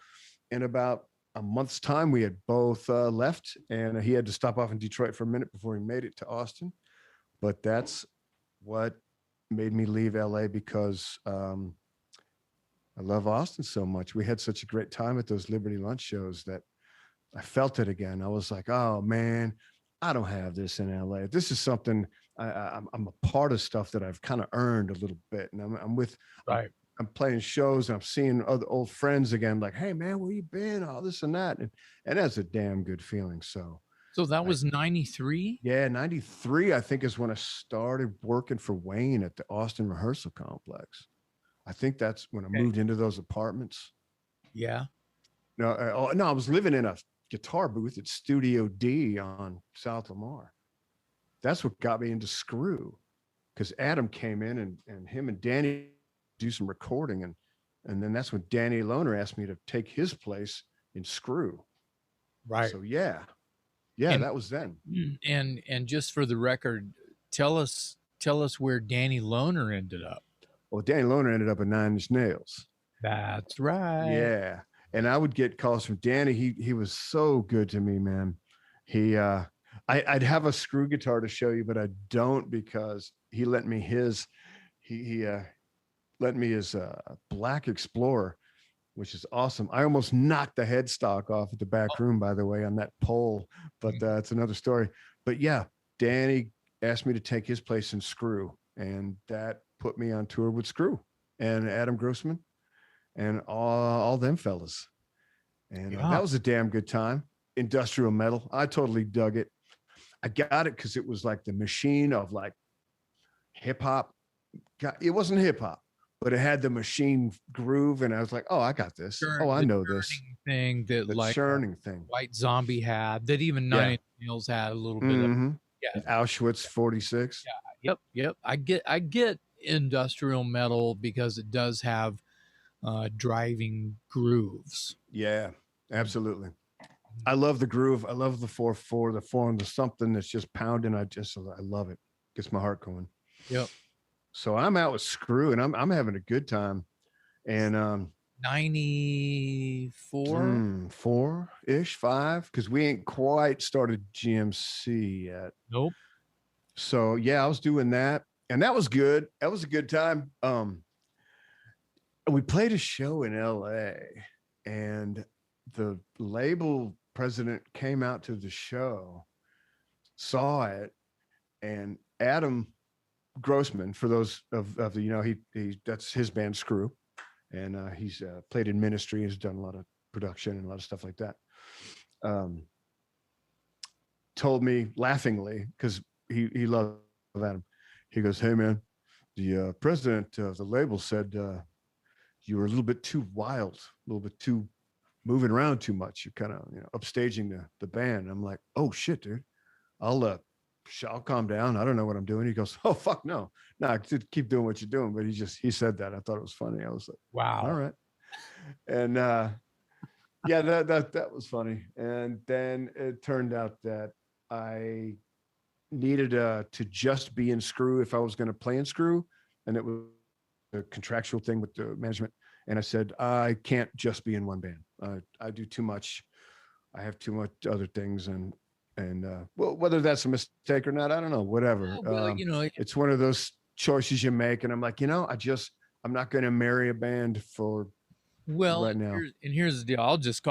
in about a month's time, we had both left, and he had to stop off in Detroit for a minute before he made it to Austin. But that's what made me leave LA, because I love Austin so much. We had such a great time at those Liberty Lunch shows that I felt it again. I was like, oh man, I don't have this in LA. This is something I'm a part of, stuff that I've kind of earned a little bit. And I'm with, Right. I'm playing shows and I'm seeing other old friends again, like, hey man, where you been? All this and that. And that's a damn good feeling. So that was 93? Yeah, 93, I think, is when I started working for Wayne at the Austin Rehearsal Complex. I think that's when I moved into those apartments. Yeah. No, I was living in a guitar booth at Studio D on South Lamar. That's what got me into Screw, because Adam came in and him and Danny do some recording, and then that's when Danny Lohner asked me to take his place in Screw. Right. So yeah, that was then. And just for the record, tell us where Danny Lohner ended up. Well, Danny Lohner ended up at 9 Inch Nails. That's right. Yeah. And I would get calls from Danny. He was so good to me, man. I'd have a Screw guitar to show you, but I don't, because he let me his Black Explorer, which is awesome. I almost knocked the headstock off at the back room, by the way, on that pole, but it's another story. But yeah, Danny asked me to take his place in Screw, and that put me on tour with Screw and Adam Grossman and all them fellas. And that was a damn good time. Industrial metal. I totally dug it. I got it because it was like the machine of like hip hop. It wasn't hip hop, but it had the machine groove. And I was like, oh, I got this. I know this thing that the like churning thing. White Zombie had, that even 9 Inch Nails had a little bit of. Yeah. Auschwitz 46. Yeah. Yep. I get industrial metal because it does have driving grooves. Yeah, absolutely. I love the groove. I love the 4/4, the 4 and the something that's just pounding. I love it. Gets my heart going. Yep. So I'm out with Screw, and I'm having a good time. And 94, 4-ish, 5, because we ain't quite started GMC yet. Nope. So yeah, I was doing that, and that was good. That was a good time. We played a show in LA, and the label president came out to the show, saw it, and Adam Grossman, for those of the, he that's his band Screw, and he's played in Ministry, he's done a lot of production and a lot of stuff like that. Told me laughingly, because he loved Adam. He goes, "Hey man, the president of the label said you were a little bit too wild, a little bit too moving around too much. You're kind of upstaging the band." I'm like, "Oh shit, dude, I'll calm down. I don't know what I'm doing." He goes, "Oh fuck no, keep doing what you're doing." But he said that. I thought it was funny. I was like, wow, all right. And yeah, that was funny. And then it turned out that needed to just be in Screw if I was going to play in Screw, and it was a contractual thing with the management. And I said, I can't just be in one band. I do too much. I have too much other things, and well, whether that's a mistake or not, I don't know. Whatever. Well, you know, It's one of those choices you make, and I'm like, I'm not going to marry a band for well, right now. here's the deal. I'll just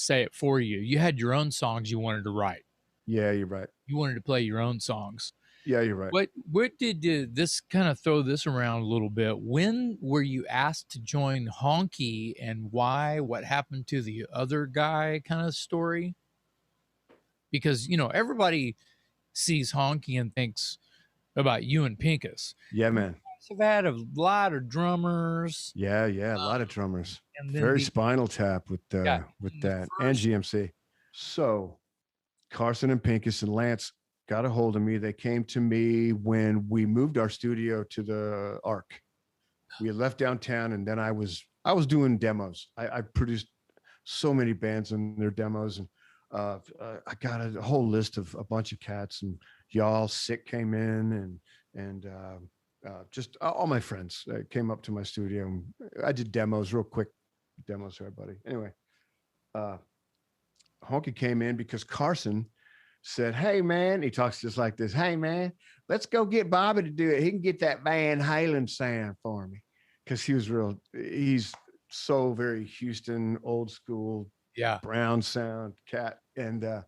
say it for you. You had your own songs you wanted to write. Yeah, you're right. You wanted to play your own songs. Yeah, you're right. What did this kind of throw this around a little bit? When were you asked to join Honky, and why? What happened to the other guy kind of story? Because, you know, everybody sees Honky and thinks about you and Pincus. Yeah, man. I've had a lot of drummers. Yeah, a lot of drummers. And then Very Spinal Tap with that and first- GMC. So Carson and Pincus and Lance got a hold of me. They came to me when we moved our studio to the Arc. We had left downtown, and then I was doing demos. I produced so many bands and their demos, and I got a whole list of a bunch of cats, and y'all Sick came in, and just all my friends came up to my studio. And I did demos, real quick demos for everybody. Anyway, Honky came in because Carson said, "Hey man," he talks just like this. "Hey man, let's go get Bobby to do it. He can get that Van Halen sound for me," because he's so very Houston, old school, brown sound cat. And I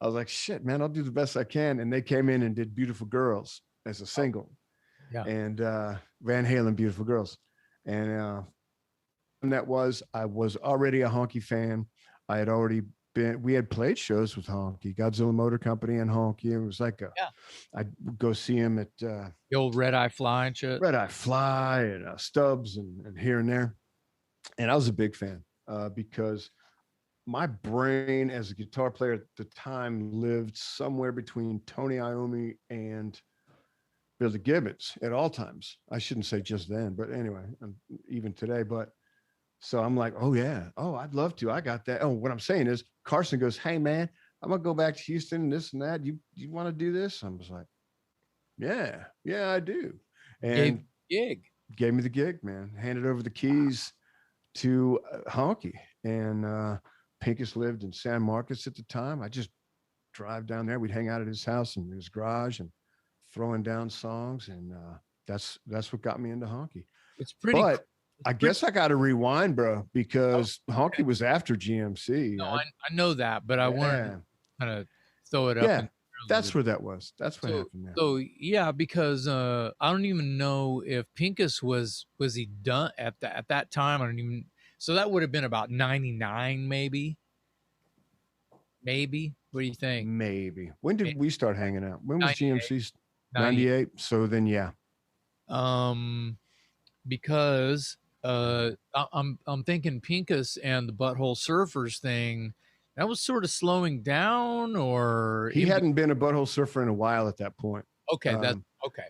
was like, "Shit, man, I'll do the best I can." And they came in and did "Beautiful Girls" as a single. And Van Halen, "Beautiful Girls." And I was already a Honky fan. I had already we had played shows with Honky, Gahdzilla Motor Company and Honky. It was like I'd go see him at the old Red Eye Fly and shit. Red Eye Fly and Stubbs and here and there. And I was a big fan because my brain as a guitar player at the time lived somewhere between Tony Iommi and Billy Gibbons at all times. I shouldn't say just then, but anyway, even today. But so I'm like, oh yeah, I'd love to. I got that. Oh, what I'm saying is Carson goes, "Hey man, I'm gonna go back to Houston and this and that. You want to do this?" I was like, yeah, I do. And gave me the gig, man. Handed over the keys to Honky, and Pincus lived in San Marcos at the time. I just drive down there. We'd hang out at his house and his garage and throwing down songs, and that's what got me into Honky. It's pretty. But I guess I got to rewind, bro, because Honky was after GMC. No, I know that, but I wanted to kind of throw it up. Yeah, that's where that was. That's what happened there. So yeah, because I don't even know if Pincus was he done at that time. I don't even. So that would have been about 99, maybe. Maybe. What do you think? Maybe. When did we start hanging out? When was GMC? 98. So then, yeah. Because I'm thinking Pincus and the Butthole Surfers thing, that was sort of slowing down, or he hadn't been a Butthole Surfer in a while at that point. Okay, that's okay.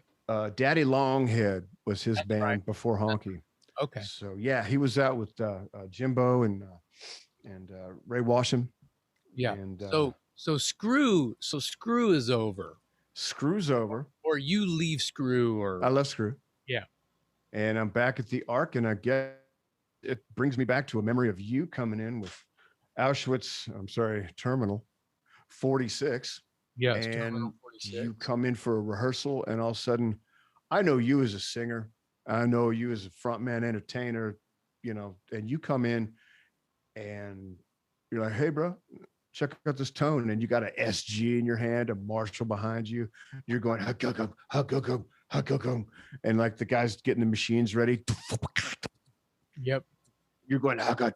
Daddy Longhead was his band before Honky. Okay. So yeah, he was out with Jimbo and Ray Washam. Yeah. And so Screw is over. Screw's over. Or you leave Screw, or I left Screw. Yeah. And I'm back at the Arc, and I get it brings me back to a memory of you coming in with Terminal 46. Yes, and Terminal 46. You come in for a rehearsal, and all of a sudden, I know you as a singer. I know you as a frontman entertainer, and you come in and you're like, "Hey, bro, check out this tone." And you got an SG in your hand, a Marshall behind you. You're going, hug, and like the guy's getting the machines ready. Yep. You're going, hug.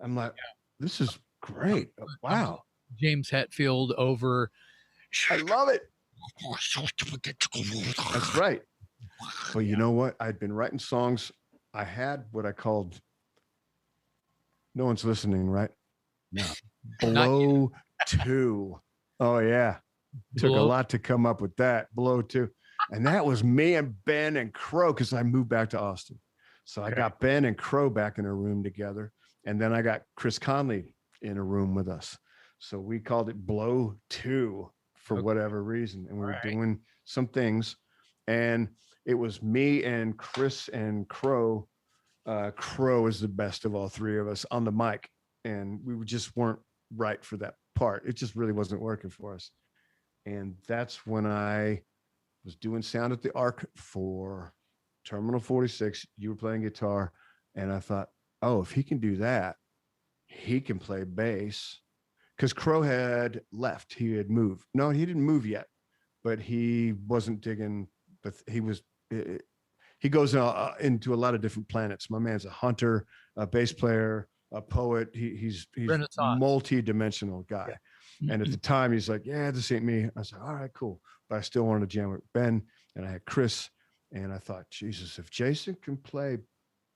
I'm like, this is great. Wow. James Hetfield over. I love it. That's right. But you know what? I'd been writing songs. I had what I called, no one's listening, right? No. Blow 2. Oh, yeah. Took a lot to come up with that. Blow 2. And that was me and Ben and Crow, because I moved back to Austin. So I got Ben and Crow back in a room together. And then I got Chris Conley in a room with us. So we called it Blow 2 for Okay. whatever reason. And we were Right. doing some things, and it was me and Chris and Crow. Crow is the best of all three of us on the mic, and we just weren't right for that part. It just really wasn't working for us. And that's when I was doing sound at the Arc for Terminal 46. You were playing guitar, and I thought, oh, if he can do that, he can play bass. Because Crow had left, he had moved. No, he didn't move yet, but he wasn't digging. But he was. He goes into a lot of different planets. My man's a hunter, a bass player, a poet. He's Renaissance. multi-dimensional guy. Yeah. And at the time, he's like, "Yeah, this ain't me." I said, "All right, cool." But I still wanted to jam with Ben, and I had Chris, and I thought, Jesus, if Jason can play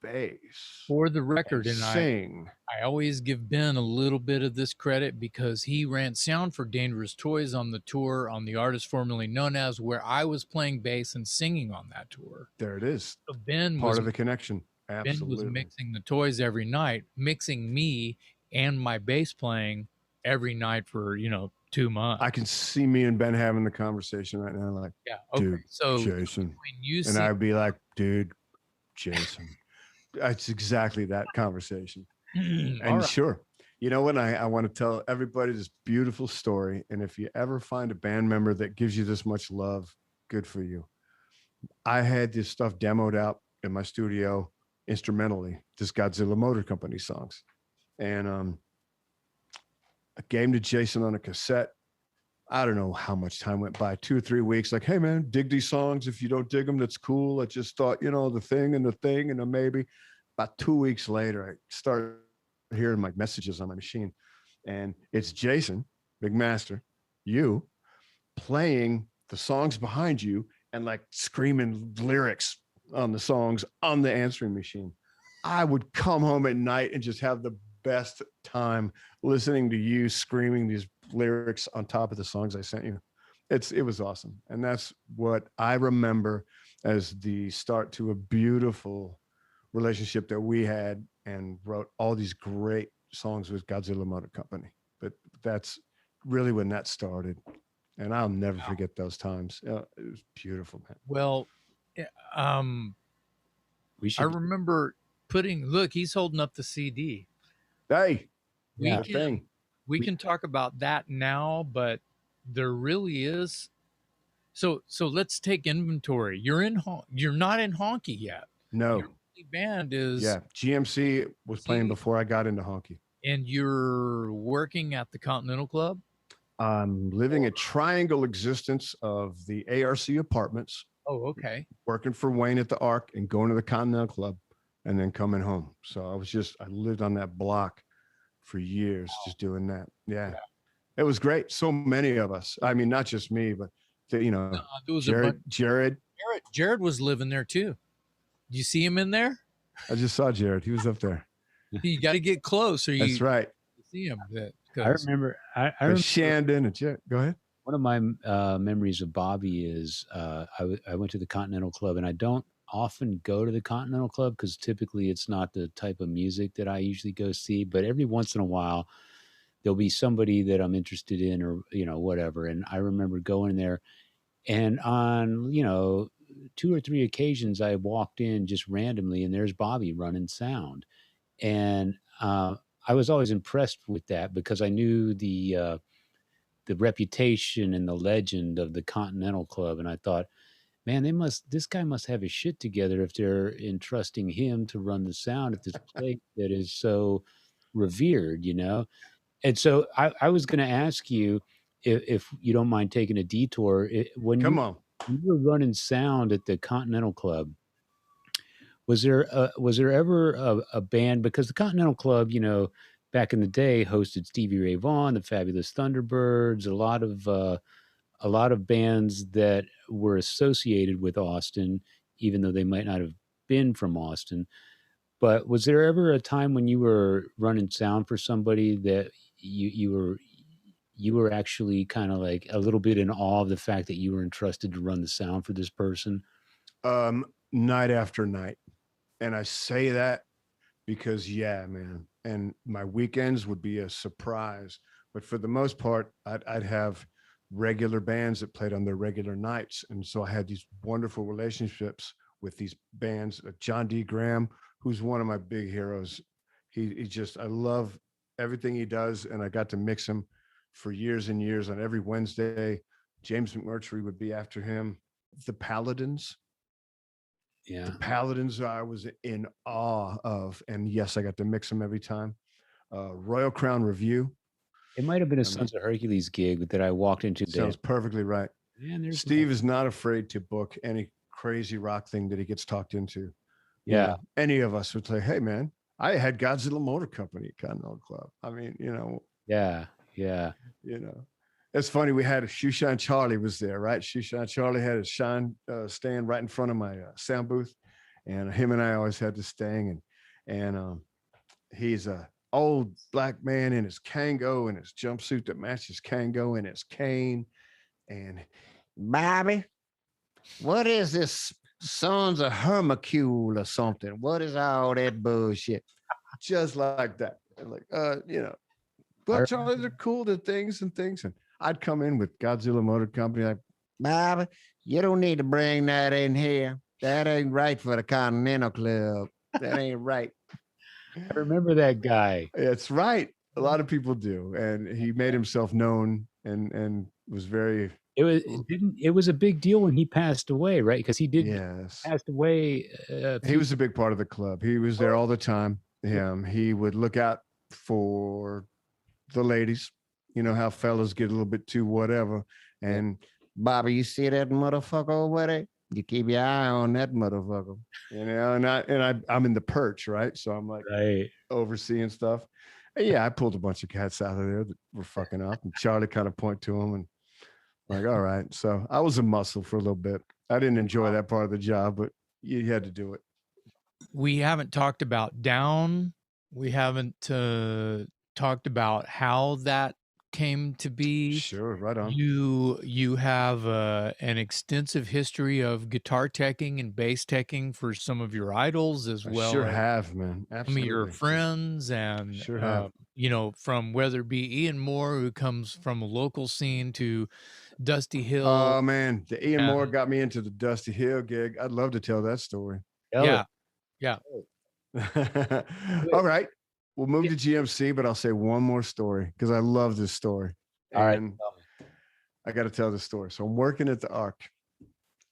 bass For the record, and sing, I always give Ben a little bit of this credit because he ran sound for Dangerous Toys on the tour on the artist formerly known as, where I was playing bass and singing on that tour. there it is. So Ben Part was of the connection. Ben was Absolutely. mixing the toys every night, mixing me and my bass playing every night for 2 months. I can see me and Ben having the conversation right now, like, Yeah. Okay. dude, So Jason. when you And see, I'd be like, dude, Jason. It's exactly that conversation. all And right. sure, you know what? I want to tell everybody this beautiful story. And if you ever find a band member that gives you this much love, good for you. I had this stuff demoed out in my studio instrumentally, this Gahdzilla Motor Company songs. And I gave them to Jason on a cassette. I don't know how much time went by, 2 or 3 weeks. Like, hey man, dig these songs. If you don't dig them, that's cool. I just thought, the thing and then maybe. About 2 weeks later, I started hearing my messages on my machine, and it's Jason, Big Master, you playing the songs behind you and like screaming lyrics on the songs on the answering machine. I would come home at night and just have the best time listening to you screaming these lyrics on top of the songs I sent you. It was awesome. And that's what I remember as the start to a beautiful relationship that we had, and wrote all these great songs with Gahdzilla Motor Company. But that's really when that started. And I'll never forget those times. It was beautiful, man. Well, We I should. remember look, he's holding up the CD. Hey, Yeah. We can talk about that now, but there really is. So let's take inventory. You're not in Honky yet. no. Your band is, Yeah. GMC was playing before I got into Honky. and you're working at the Continental Club. I'm living a triangle existence of the ARC apartments, Oh, okay. working for Wayne at the Arc and going to the Continental Club, and then coming home. So I lived on that block for years, just doing that. Yeah. It was great. So many of us. I mean, not just me, but There was Jared. Jared was living there too. You see him in there? I just saw Jared. He was up there. You got to get close, or you That's right. see him. I remember. I remember Shandon and Jared. Go ahead. one of my memories of Bobby is I went to the Continental Club, and I don't often go to the Continental Club because typically it's not the type of music that I usually go see. But every once in a while, there'll be somebody that I'm interested in, or whatever. And I remember going there, and on 2 or 3 occasions I walked in just randomly, and there's Bobby running sound, and I was always impressed with that because I knew the reputation and the legend of the Continental Club, and I thought, man, this guy must have his shit together if they're entrusting him to run the sound at this place that is so revered, And so I was going to ask you if you don't mind taking a detour. When Come you on. were running sound at the Continental Club, was there ever a band? Because the Continental Club, back in the day, hosted Stevie Ray Vaughan, the Fabulous Thunderbirds, a lot of bands that were associated with Austin, even though they might not have been from Austin. But was there ever a time when you were running sound for somebody that you were actually kind of like a little bit in awe of the fact that you were entrusted to run the sound for this person? Night after night. And I say that because, yeah, man. And my weekends would be a surprise. But for the most part, I'd have regular bands that played on their regular nights. And so I had these wonderful relationships with these bands. John D. Graham, who's one of my big heroes. He just, I love everything he does. And I got to mix him for years and years on every Wednesday. James McMurtry would be after him. The Paladins. Yeah. The Paladins I was in awe of. And yes, I got to mix them every time. Royal Crown Review. It might have been a Sons of Hercules gig that I walked into. Sounds perfectly right. Man, Steve is not afraid to book any crazy rock thing that he gets talked into. Yeah. You know, any of us would say, hey, man, I had Gahdzilla Motor Company at Continental Club. I mean, you know. Yeah. You know, it's funny. We had a Shoeshine Charlie was there, right? Shoeshine Charlie had his shine stand right in front of my sound booth. And him and I always had this thing. And he's a old black man in his Kango and his jumpsuit that matches Kango and his cane. And Bobby, what is this Sons of Hermacule or something? What is all that bullshit? Just like that. And like, you know, but Charlie, they're cool to things. And I'd come in with Gahdzilla Motor Company, like, Bobby, you don't need to bring that in here. That ain't right for the Continental Club. That ain't right. I remember that guy. It's right. A lot of people do. And he made himself known and was very. It was a big deal when he passed away, right? Because he did passed away. He was a big part of the club. He was there all the time. He would look out for the ladies. You know how fellas get a little bit too whatever. And Bobby, you see that motherfucker over there? You keep your eye on that motherfucker. You know, and I'm in the perch, right? So I'm like overseeing stuff. And yeah, I pulled a bunch of cats out of there that were fucking up. And Charlie kind of point to them and like, all right. So I was a muscle for a little bit. I didn't enjoy that part of the job, but you had to do it. We haven't talked about Down. We haven't talked about how that came to be. Sure, right on. You have an extensive history of guitar teching and bass teching for some of your idols as well. Sure have, man. Absolutely. Some of your friends and sure have. You know, from whether it be Ian Moore, who comes from a local scene, to Dusty Hill. Oh man, the Ian Moore got me into the Dusty Hill gig. I'd love to tell that story. Yeah. All right. We'll move to GMC, but I'll say one more story because I love this story. All right. I got to tell this story. So I'm working at the Arc,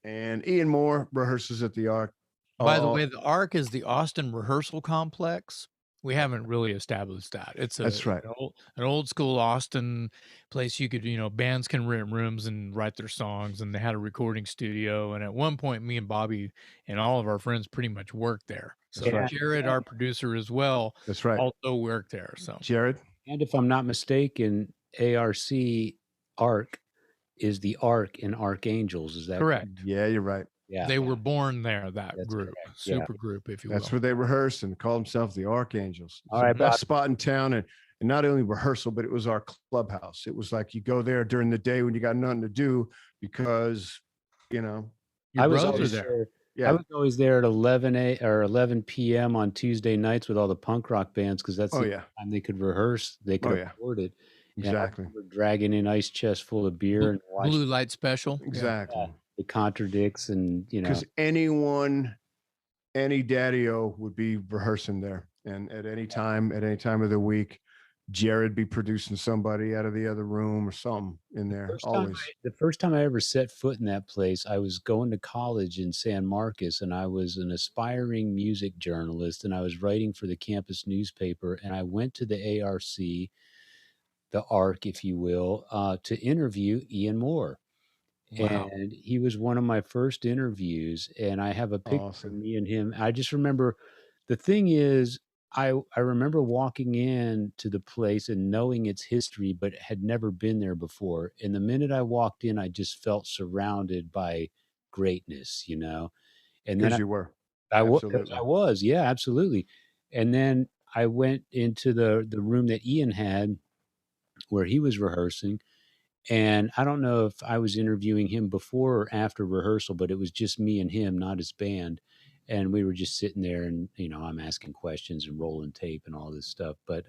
and Ian Moore rehearses at the Arc. By the way, the Arc is the Austin Rehearsal Complex. We haven't really established that. It's that's right. An old school Austin place. You could, you know, bands can rent rooms and write their songs, and they had a recording studio. And at one point, me and Bobby and all of our friends pretty much worked there. So Jared, our producer as well, that's right, also worked there. So Jared, and if I'm not mistaken, Arc is the Arc in Archangels. Is that correct? Yeah, you're right. Yeah, they were born there. That group, super group, if you will. That's where they rehearsed and called themselves the Archangels. All right, best spot in town, and not only rehearsal, but it was our clubhouse. It was like you go there during the day when you got nothing to do because, you know, I was always there. Yeah, I was always there at 11 p.m. on Tuesday nights with all the punk rock bands because that's the time they could rehearse. They could afford it. Exactly. We're dragging in ice chest full of beer and Blue Light Special. Exactly. The Contradicts and, you know. Because any daddy-o would be rehearsing there. And at any time of the week, Jared be producing somebody out of the other room or something in there. The first time I ever set foot in that place, I was going to college in San Marcos, and I was an aspiring music journalist, and I was writing for the campus newspaper, and I went to the ARC, the Arc, if you will, to interview Ian Moore. Wow. And he was one of my first interviews, and I have a picture of me and him. I just remember, the thing is, I remember walking in to the place and knowing its history, but had never been there before. And the minute I walked in, I just felt surrounded by greatness, you know. And then you were. I was, yeah, absolutely. And then I went into the room that Ian had where he was rehearsing. And I don't know if I was interviewing him before or after rehearsal, but it was just me and him, not his band. And we were just sitting there and, you know, I'm asking questions and rolling tape and all this stuff. But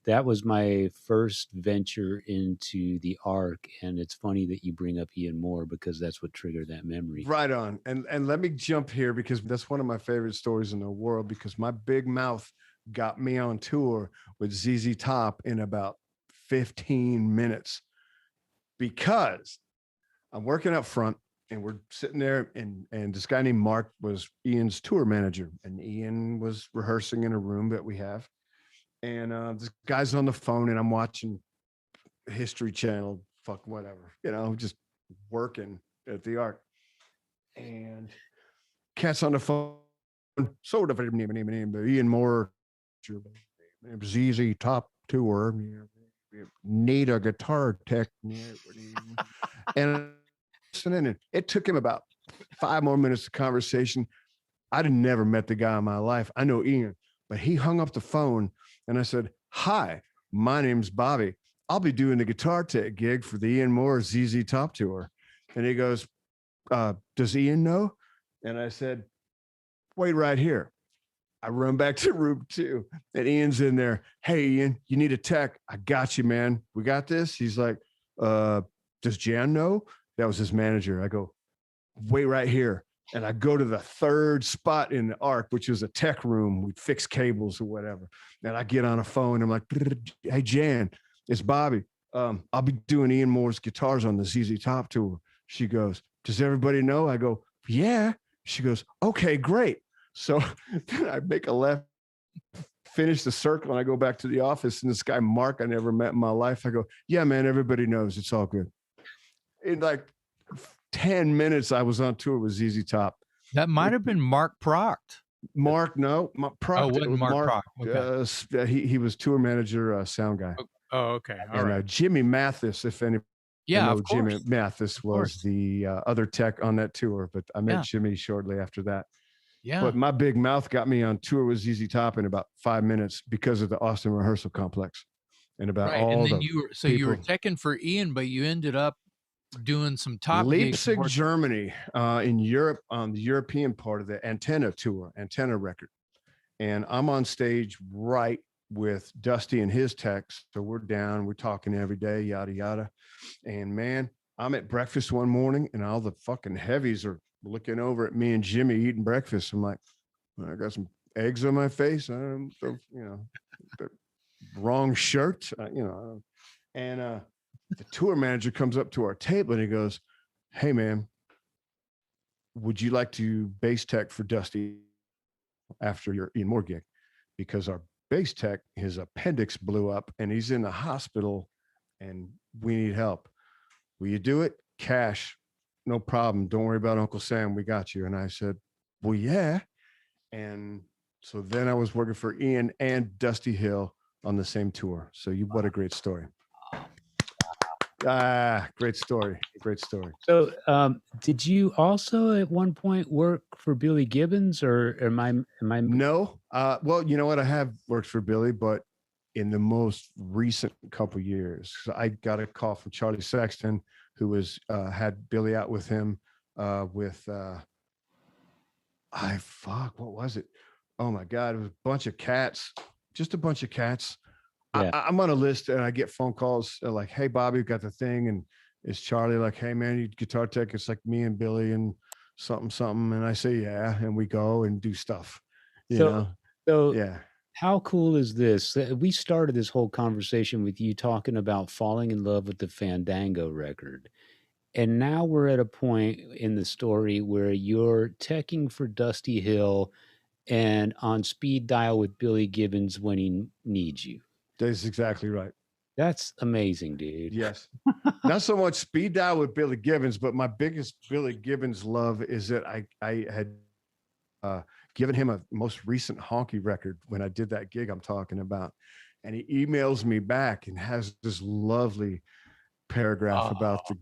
that was my first venture into the ARC, and it's funny that you bring up Ian Moore because that's what triggered that memory. Right on. And let me jump here because that's one of my favorite stories in the world, because my big mouth got me on tour with ZZ Top in about 15 minutes, because I'm working up front and we're sitting there, and this guy named Mark was Ian's tour manager, and Ian was rehearsing in a room that we have. And this guy's on the phone, and I'm watching History Channel, fuck whatever, just working at the ARC. And cat's on the phone, sort of Ian Moore, ZZ Top Tour, need a guitar tech. And it took him about 5 more minutes of conversation. I'd never met the guy in my life. I know Ian, but he hung up the phone, and I said, "Hi, my name's Bobby. I'll be doing the guitar tech gig for the Ian Moore ZZ Top Tour." And he goes, "Does Ian know?" And I said, "Wait right here." I run back to room 2, and Ian's in there. "Hey, Ian, you need a tech? I got you, man. We got this." He's like, "Does Jan know?" That was his manager. I go, "Wait right here." And I go to the third spot in the ARC, which was a tech room. We'd fix cables or whatever. And I get on a phone. I'm like, "Hey, Jan, it's Bobby. I'll be doing Ian Moore's guitars on the ZZ Top Tour." She goes, "Does everybody know?" I go, "Yeah." She goes, "Okay, great." So then I make a left, finish the circle, and I go back to the office. And this guy, Mark, I never met in my life. I go, "Yeah, man, everybody knows. It's all good." In like 10 minutes, I was on tour with ZZ Top. That might have been Mark Proct. Mark, no, Proct. Oh, it wasn't Mark Proct. Okay. He was tour manager, sound guy. Oh, okay. All and right. Jimmy Mathis, if any. Yeah, know of course. Jimmy Mathis was the other tech on that tour, but I met Jimmy shortly after that. Yeah. But my big mouth got me on tour with ZZ Top in about 5 minutes because of the Austin Rehearsal Complex, and about all and then the you were teching for Ian, but you ended up doing some top Leipzig, gigs. Germany, in Europe, on the European part of the Antenna tour, Antenna record. And I'm on stage right with Dusty and his techs. So we're down, we're talking every day, yada, yada. And man, I'm at breakfast one morning, and all the fucking heavies are looking over at me and Jimmy eating breakfast. I'm like, "I got some eggs on my face. The wrong shirt, And the tour manager comes up to our table and he goes, "Hey, man, would you like to bass tech for Dusty after your Ian Moore gig? Because our bass tech, his appendix blew up and he's in the hospital and we need help. Will you do it? Cash, no problem. Don't worry about Uncle Sam. We got you." And I said, "Well, yeah." And so then I was working for Ian and Dusty Hill on the same tour. So what a great story. Great story. Great story. So, did you also at one point work for Billy Gibbons, or am I? No. Well, you know what? I have worked for Billy, but in the most recent couple of years, I got a call from Charlie Sexton, who was had Billy out with him with what was it? Oh my God, it was a bunch of cats, just a bunch of cats. Yeah. I'm on a list, and I get phone calls like, "Hey, Bobby, we got the thing." And it's Charlie like, "Hey, man, you guitar tech?" It's like me and Billy and something. And I say, "Yeah." And we go and do stuff, So yeah. How cool is this? We started this whole conversation with you talking about falling in love with the Fandango record. And now we're at a point in the story where you're teching for Dusty Hill and on speed dial with Billy Gibbons when he needs you. That's exactly right. That's amazing, dude. Yes. Not so much speed dial with Billy Gibbons, but my biggest Billy Gibbons love is that I had given him a most recent Honky record when I did that gig I'm talking about. And he emails me back and has this lovely paragraph about the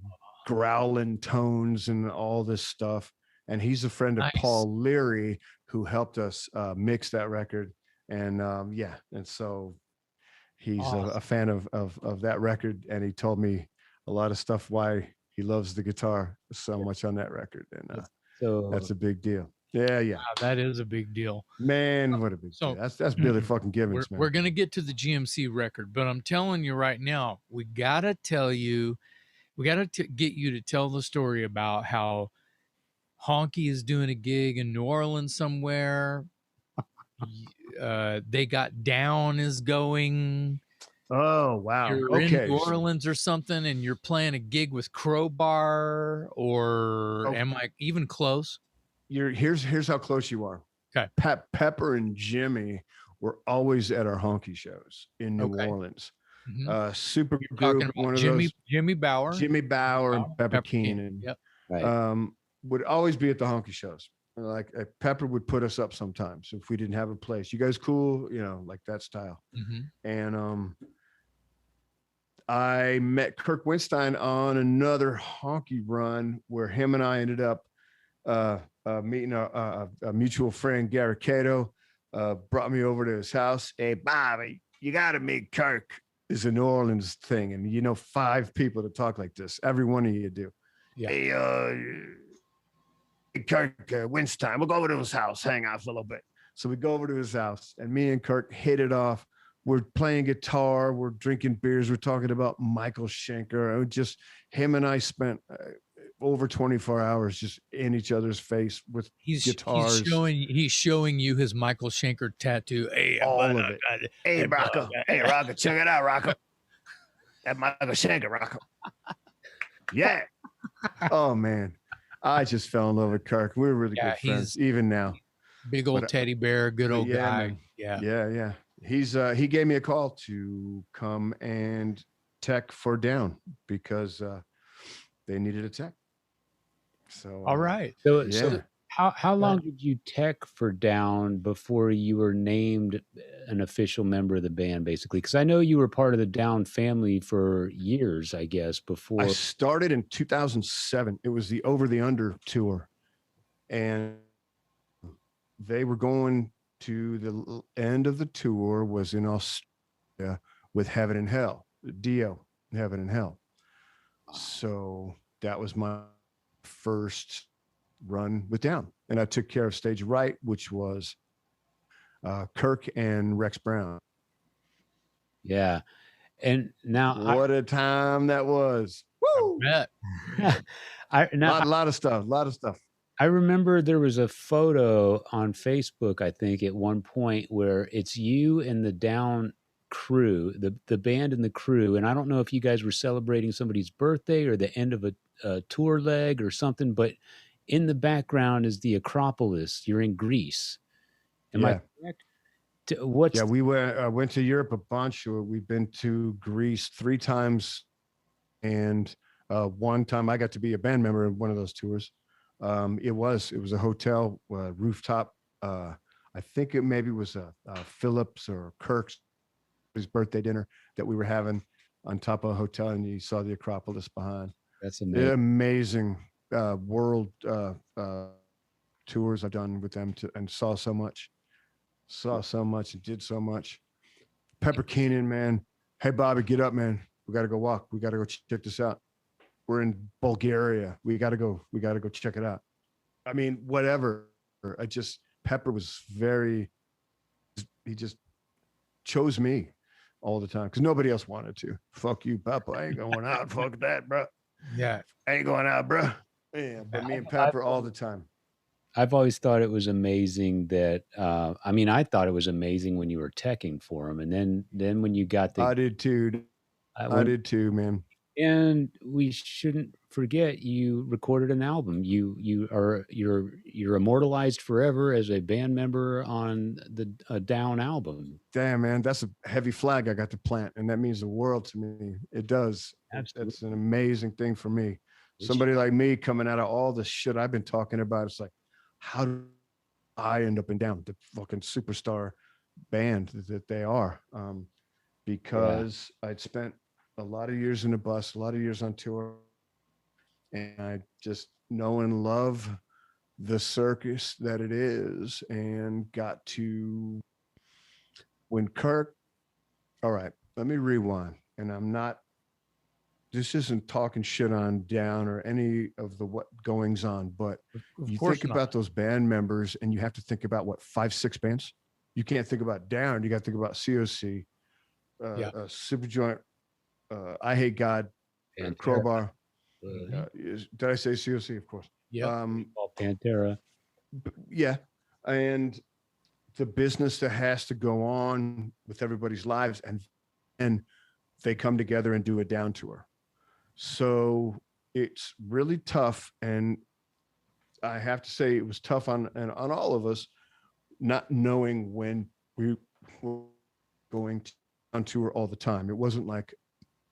growling tones and all this stuff. And he's a friend of Paul Leary, who helped us mix that record. And and so he's a fan of that record, and he told me a lot of stuff why he loves the guitar so much on that record, and so that's a big deal. Yeah, yeah. Wow, that is a big deal. Man, what a big deal. That's Billy fucking Gibbons, man. We're gonna get to the GMC record, but I'm telling you right now, we gotta get you to tell the story about how Honky is doing a gig in New Orleans somewhere. They Got Down is going. Oh, wow. You're in Okay. New Orleans or something, and you're playing a gig with Crowbar, or Oh, am I even close? here's how close you are. Okay. Pepper and Jimmy were always at our Honky shows in New Okay. Orleans. Mhm. Super You're talking group, about one of Jimmy Bauer. Jimmy Bauer and Pepper Keenan. Yep. Right. Would always be at the Honky shows. Like Pepper would put us up sometimes if we didn't have a place. You guys cool? You know, like that style. Mm-hmm. And I met Kirk Winstein on another Honky run where him and I ended up meeting a mutual friend, Gary Cato, brought me over to his house. Hey, Bobby, you got to meet Kirk. Is a New Orleans thing. And you know, 5 people to talk like this. Every one of you do. Yeah. Hey, Kirk Winstein, we'll go over to his house, hang out for a little bit. So we go over to his house, and me and Kirk hit it off. We're playing guitar, we're drinking beers, we're talking about Michael Shanker. Just him and I spent over 24 hours just in each other's face with guitars. He's showing you his Michael Shanker tattoo. Hey, all of it. Hey, Rocco. Hey, Rocco, check it out, Rocco. That Michael Shanker, Rocco. Yeah. Oh man, I just fell in love with Kirk. We're really good friends, even now. Big old teddy bear, good old guy. Man. Yeah. Yeah. He gave me a call to come and tech for Down because they needed a tech. So all right. So how long did you tech for Down before you were named an official member of the band, basically? Because I know you were part of the Down family for years, I guess, before. I started in 2007. It was the Over the Under tour, and they were going to the end of the tour was in Australia with Heaven and Hell, Dio, Heaven and Hell. So that was my first run with Down, and I took care of stage right, which was Kirk and Rex Brown. Yeah, and now what a time that was! Woo! A lot of stuff. I remember there was a photo on Facebook, I think, at one point where it's you and the Down crew, the band and the crew, and I don't know if you guys were celebrating somebody's birthday or the end of a tour leg or something, but in the background is the Acropolis. You're in Greece. Am I correct? We went to Europe a bunch. We've been to Greece 3 times, and one time I got to be a band member in one of those tours. It was a hotel rooftop. I think it maybe was a Phillips or Kirk's his birthday dinner that we were having on top of a hotel, and you saw the Acropolis behind. That's amazing. World tours I've done with them and saw so much and did so much. Pepper Keenan, man. Hey, Bobby, get up, man. We got to go walk. We got to go check this out. We're in Bulgaria. We got to go check it out. I mean, whatever. Pepper was he just chose me all the time because nobody else wanted to. Fuck you, Pepper. I ain't going out. Fuck that, bro. Yeah. I ain't going out, bro. Yeah, but me and Pepper all the time. I've always thought it was amazing that, I thought it was amazing when you were teching for him. And then when you got I did too. I did too, man. And we shouldn't forget you recorded an album. You're immortalized forever as a band member on the Down album. Damn, man, that's a heavy flag I got to plant, and that means the world to me. It does. Absolutely. It's an amazing thing for me. Somebody like me coming out of all the shit I've been talking about. It's like, how do I end up in Down, the fucking superstar band that they are? Because I'd spent a lot of years in the bus, a lot of years on tour, and I just know and love the circus that it is, and got to when Kirk. All right, let me rewind, and I'm not this isn't talking shit on Down or any of the what goings on, but Of you course think not. about those band members and you have to think about what, 5, 6 bands. You can't think about Down. You got to think about COC, Yeah. Superjoint, I Hate God, Pantera. Crowbar. Uh, Did I say COC? Of course. Yeah. Pantera. Yeah. And the business that has to go on with everybody's lives, and they come together and do a Down tour. So it's really tough. And I have to say it was tough on all of us, not knowing when we were going to on tour all the time. It wasn't like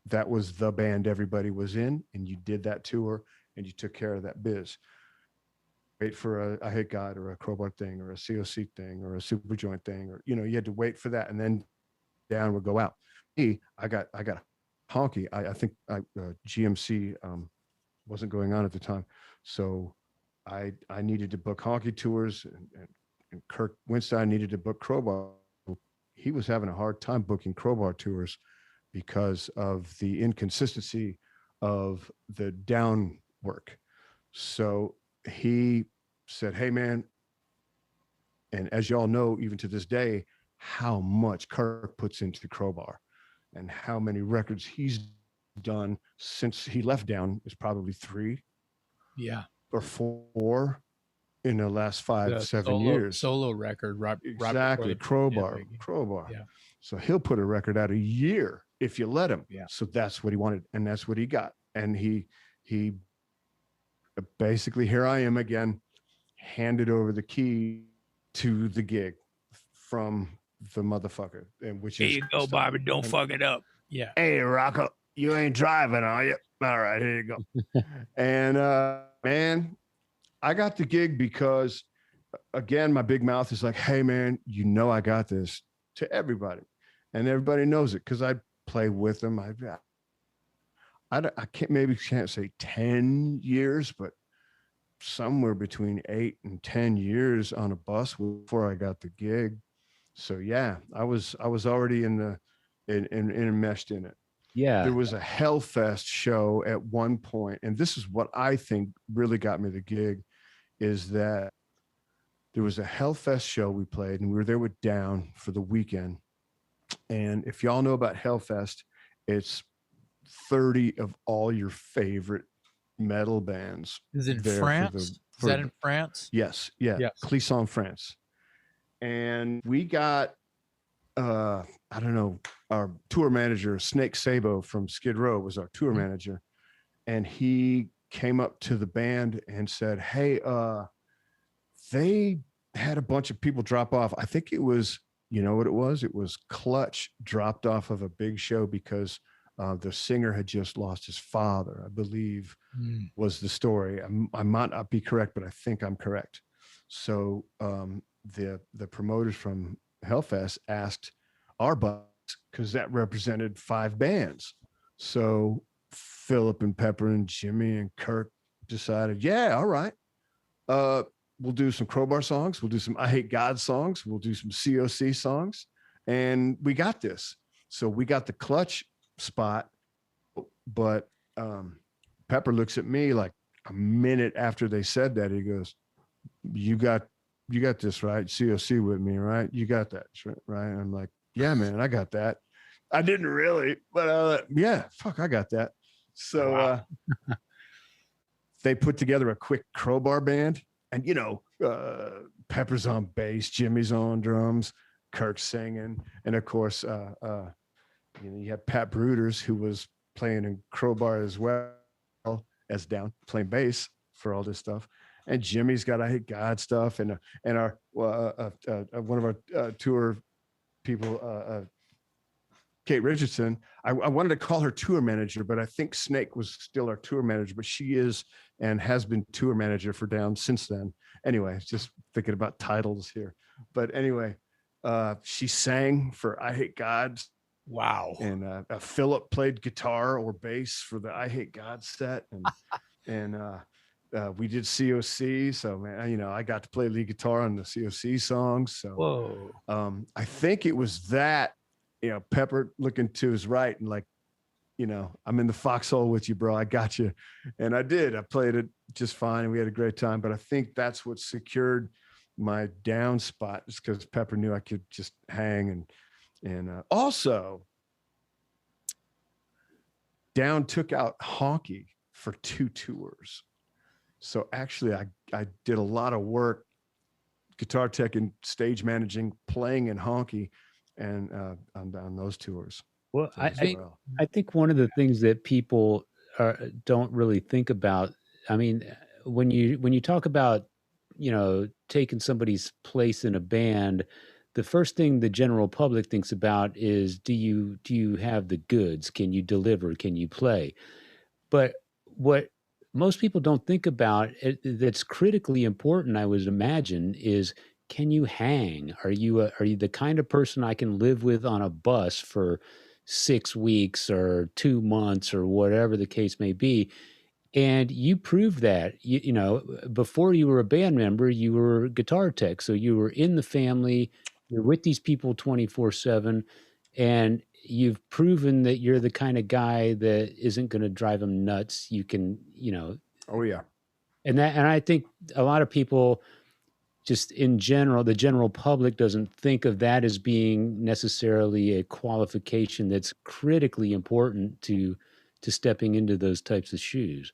that was the band everybody was in and you did that tour and you took care of that biz. Wait for a I Hate God or a Crowbar thing or a COC thing or a Superjoint thing, or, you had to wait for that. And then Down would go out. I got Honky. I think GMC wasn't going on at the time. So I needed to book Honky tours, and Kirk Winstein needed to book Crowbar. He was having a hard time booking Crowbar tours because of the inconsistency of the Down work. So he said, hey, man, and as y'all know, even to this day, how much Kirk puts into Crowbar and how many records he's done since he left Down is probably 3 Yeah. or 4 in the last 5, 7 years. Solo record, right? Exactly. Crowbar. Yeah. So he'll put a record out a year if you let him. Yeah. So that's what he wanted, and that's what he got. And he basically, here I am again, handed over the key to the gig from the motherfucker, and which is, Here you go, Bobby. Don't fuck it up. Yeah. hey, Rocco, you ain't driving, are you? All right, here you go. And man, I got the gig because, again, my big mouth is like, hey, man, I got this, to everybody. And everybody knows it because I play with them. I can't say 10 years, but somewhere between 8 and 10 years on a bus before I got the gig. So yeah, I was already enmeshed in it. Yeah. There was a Hellfest show at one point, and this is what I think really got me the gig, is that there was a Hellfest show we played, and we were there with Down for the weekend. And if y'all know about Hellfest, it's 30 of all your favorite metal bands. Is it in France? Is that in France? Yes. Yeah. Yes. Clisson, France. And we got, I don't know, our tour manager, Snake Sabo from Skid Row, was our tour manager. And he came up to the band and said, hey, they had a bunch of people drop off. I think it was, you know what it was? It was Clutch dropped off of a big show because the singer had just lost his father, I believe, was the story. I might not be correct, but I think I'm correct. So the promoters from Hellfest asked our bus, because that represented 5 bands. So Philip and Pepper and Jimmy and Kirk decided, yeah, all right. We'll do some Crowbar songs. We'll do some I Hate God songs. We'll do some COC songs. And we got this. So we got the Clutch spot. But Pepper looks at me like a minute after they said that. He goes, you got this, right? COC with me, right? You got that, right? And I'm like, yeah, man, I got that. I didn't really, but yeah, fuck, I got that. So they put together a quick Crowbar band. And, Pepper's on bass, Jimmy's on drums, Kirk's singing. And of course, you have Pat Bruders, who was playing in Crowbar as well as Down, playing bass for all this stuff. And Jimmy's got I Hate God stuff. And our one of our tour people, Kate Richardson, I wanted to call her tour manager, but I think Snake was still our tour manager, but she is and has been tour manager for Down since then. Anyway, just thinking about titles here. But anyway, she sang for I Hate God. Wow. And Philip played guitar or bass for the I Hate God set. And we did COC. So, man, I got to play lead guitar on the COC songs. So whoa. I think it was that, Pepper looking to his right and like, I'm in the foxhole with you, bro. I got you. And I did. I played it just fine and we had a great time. But I think that's what secured my down spot, just because Pepper knew I could just hang. And also, Down took out Honky for 2 tours. So actually, I did a lot of work, guitar tech and stage managing, playing in Honky, and on those tours. Well, So as well. I think one of the things that people don't really think about, I mean, when you talk about, taking somebody's place in a band, the first thing the general public thinks about is, do you have the goods? Can you deliver? Can you play? But what most people don't think about that's critically important, I would imagine, is, can you hang? Are you the kind of person I can live with on a bus for 6 weeks or 2 months or whatever the case may be? And you proved that. Before you were a band member, you were a guitar tech, so you were in the family. You're with these people 24/7, and you've proven that you're the kind of guy that isn't going to drive them nuts. You can, Oh yeah. and I think a lot of people, just in general, the general public doesn't think of that as being necessarily a qualification that's critically important to stepping into those types of shoes.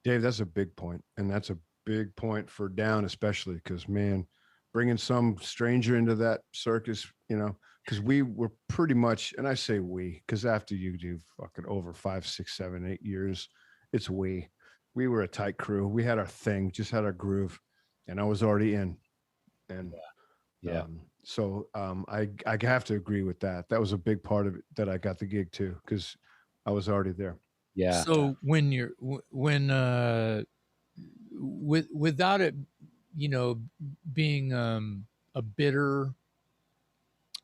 Dave, that's a big point, and that's a big point for Down, especially because, man, bringing some stranger into that circus, because we were pretty much, and I say we, because after you do fucking over 5, 6, 7, 8 years, it's we. We were a tight crew. We had our thing, just had our groove, and I was already in. And Yeah. I have to agree with that. That was a big part of it that I got the gig too, because I was already there. Yeah. So when you're when without it, being a bitter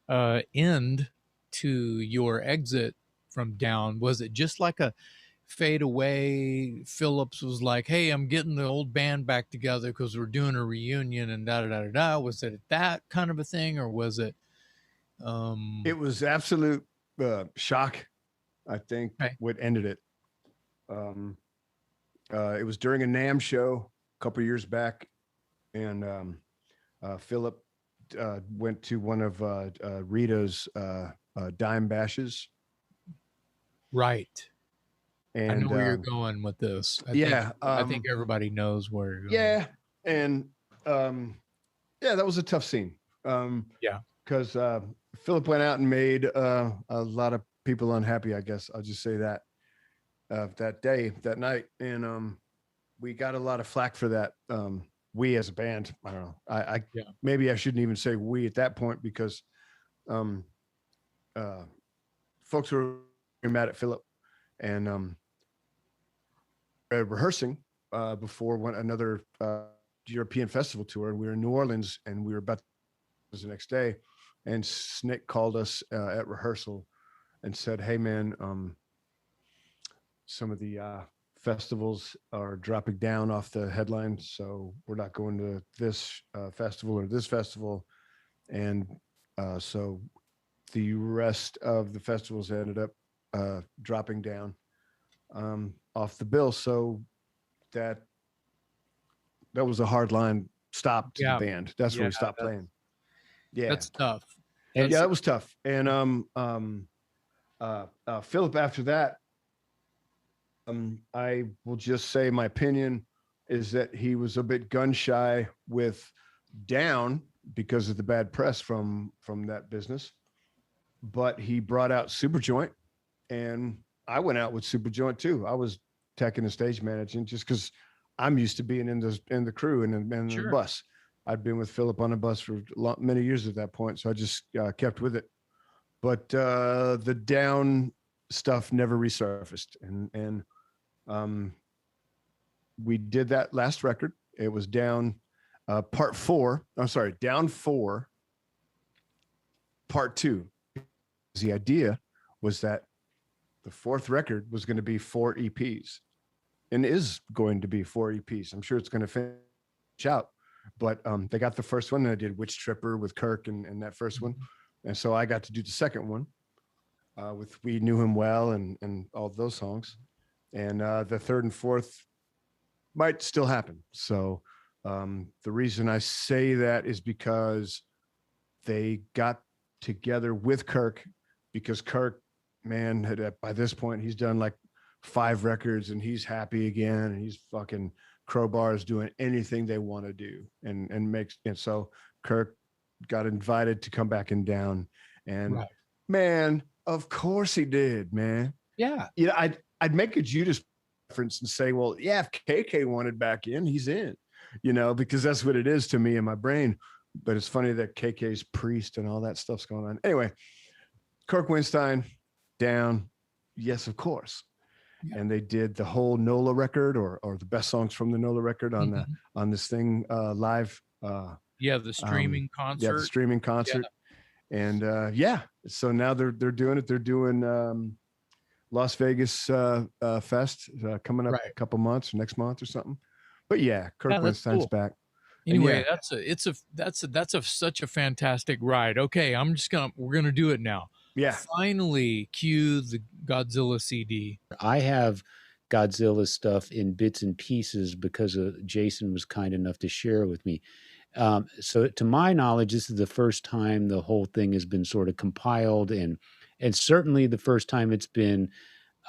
end to your exit from Down, was it just like a fade away? Phillips was like, "Hey, I'm getting the old band back together because we're doing a reunion," and da da da da da. Was it that kind of a thing, or was it? It was absolute shock, I think, Okay. what ended it. It was during a NAMM show a couple years back, and Philip went to one of Rita's dime bashes. Right. And I know where you're going with this. I think everybody knows where you're going. Yeah, and that was a tough scene. Yeah. Because Philip went out and made a lot of people unhappy. I guess I'll just say that that night, and we got a lot of flack for that. We as a band, I don't know. I maybe I shouldn't even say we at that point, because folks were mad at Philip, and rehearsing before another European festival tour, and we were in New Orleans, and we were about to the next day, and Snick called us at rehearsal and said, "Hey man, some of the festivals are dropping down off the headline, so we're not going to this festival or this festival," and so the rest of the festivals ended up dropping down off the bill. So that was a hard line stop to the band. That's where we stopped playing. Yeah, that's tough. Yeah, that was tough. And Philip, after that, I will just say my opinion is that he was a bit gun shy with Down because of the bad press from that business. But he brought out Superjoint, and I went out with Superjoint too. I was teching and stage managing just because I'm used to being in the crew and the bus. I'd been with Philip on a bus for many years at that point, so I just kept with it. But the Down stuff never resurfaced, and we did that last record. It was Down Part 4. I'm sorry, Down 4 Part 2. The idea was that the fourth record was going to be 4 EPs, and is going to be 4 EPs. I'm sure it's going to finish out. But they got the first one, and I did Witch Tripper with Kirk and that first one. And so I got to do the second one. with We Knew Him Well and all those songs. And the third and fourth might still happen. So the reason I say that is because they got together with Kirk, because Kirk, man, had, by this point, he's done like 5 records and he's happy again. And he's fucking Crowbar's doing anything they want to do and makes. And so Kirk got invited to come back and down. And Right. man, of course he did, man. Yeah. You know, I'd make a Judas reference and say, well, yeah, if KK wanted back in, he's in, you know, because that's what it is to me in my brain. But it's funny that KK's priest and all that stuff's going on. Anyway, Kirk Windstein down. Yes, of course. Yeah. And they did the whole NOLA record or the best songs from the NOLA record on the on this thing live. The streaming concert. Yeah, the streaming concert. Yeah. And so now they're doing it. They're doing Las Vegas Fest coming up a couple months, next month or something. But yeah, Kirk Windstein's back. Anyway, that's such a fantastic ride. Okay, we're gonna do it now. Yeah. Finally, cue the Godzilla CD. I have Godzilla stuff in bits and pieces because Jason was kind enough to share with me. So to my knowledge, this is the first time the whole thing has been sort of compiled, and certainly the first time it's been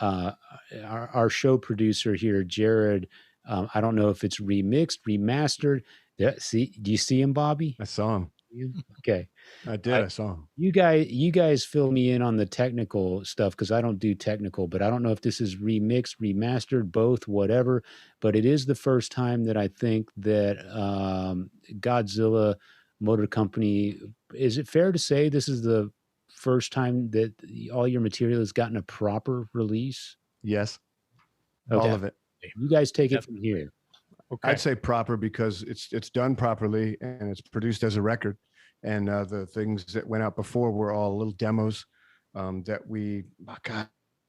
our show producer here, Jared. I don't know if it's remixed, remastered. Do you see him, Bobby? I saw him. Okay. I did. I saw him. You guys fill me in on the technical stuff because I don't do technical, but I don't know if this is remixed, remastered, both, whatever. But it is the first time that I think that Gahdzilla Motor Company, is it fair to say this is the first time that all your material has gotten a proper release? Yes. Okay. All of it. You guys take it from here. Okay. I'd say proper because it's done properly and it's produced as a record. And the things that went out before were all little demos that we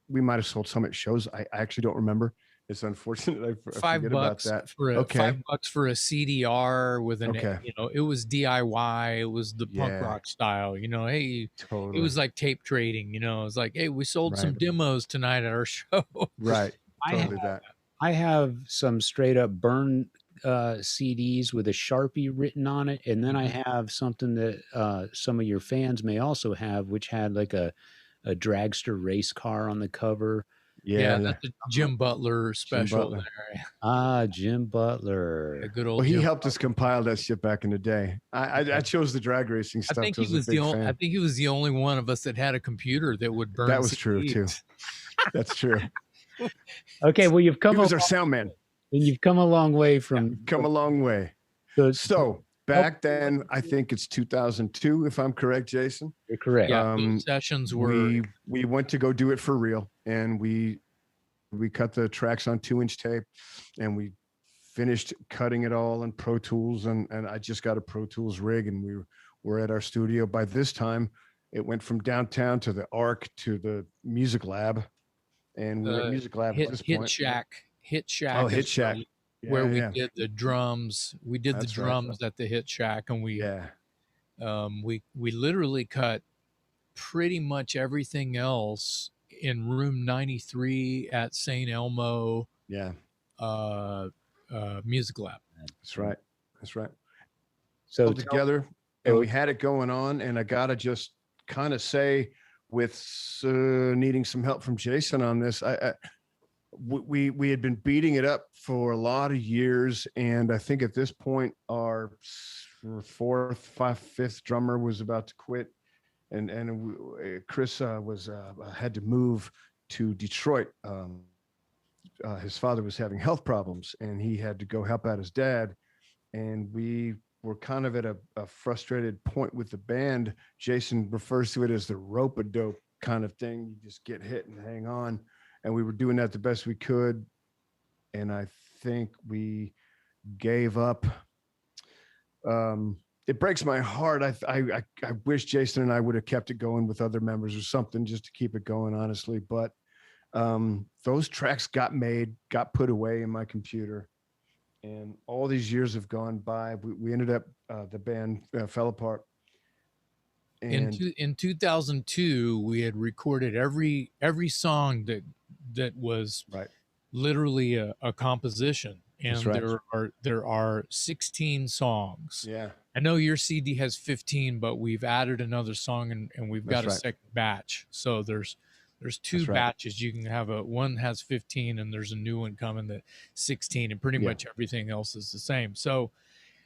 might have sold some at shows. I actually don't remember. It's unfortunate. I forget about that. $5 for a CDR with an, it was DIY. It was the punk rock style, hey, totally. It was like tape trading, it was like, hey, we sold some demos tonight at our show. Right. Totally I have some straight up burn CDs with a Sharpie written on it. And then I have something that some of your fans may also have, which had like a dragster race car on the cover. Yeah, that's a Jim Butler special. Jim Butler. Jim Butler. A good old. Well, he helped us compile that shit back in the day. I chose the drag racing stuff. I think he was the only one of us that had a computer that would burn. That was true too. That's true. Okay, well, you've come. He was our sound man. And you've come a long way from. Come a long way. So back then, I think it's 2002, if I'm correct, Jason. You're correct. Yeah, sessions were. We went to go do it for real, and we cut the tracks on 2-inch tape, and we finished cutting it all in Pro Tools, and I just got a Pro Tools rig, and we were at our studio. By this time, it went from downtown to the Arc to the Music Lab, and we were at Music Lab at this point. Hit Shack. Oh, Hit Shack. Where we did the drums. We did the drums at the Hit Shack, and we literally cut pretty much everything else in room 93 at St. Elmo. Music Lab. That's right. So together, and we had it going on, and I gotta just kind of say, with needing some help from Jason on this, we had been beating it up for a lot of years, and I think at this point our fifth drummer was about to quit, and Chris had to move to Detroit. His father was having health problems, and he had to go help out his dad, and we were kind of at a frustrated point with the band. Jason refers to it as the rope-a-dope kind of thing. You just get hit and hang on. And we were doing that the best we could. And I think we gave up. It breaks my heart. I wish Jason and I would have kept it going with other members or something just to keep it going, honestly. But those tracks got put away in my computer. And all these years have gone by. We ended up, the band fell apart. And in 2002, we had recorded every song that was right, literally a composition, that's and right. there are 16 songs. Yeah, I know your CD has 15, but we've added another song, and we've got that's a right. second batch. So there's two That's right. batches. You can have one has 15, and there's a new one coming that 16, and pretty Yeah. much everything else is the same. So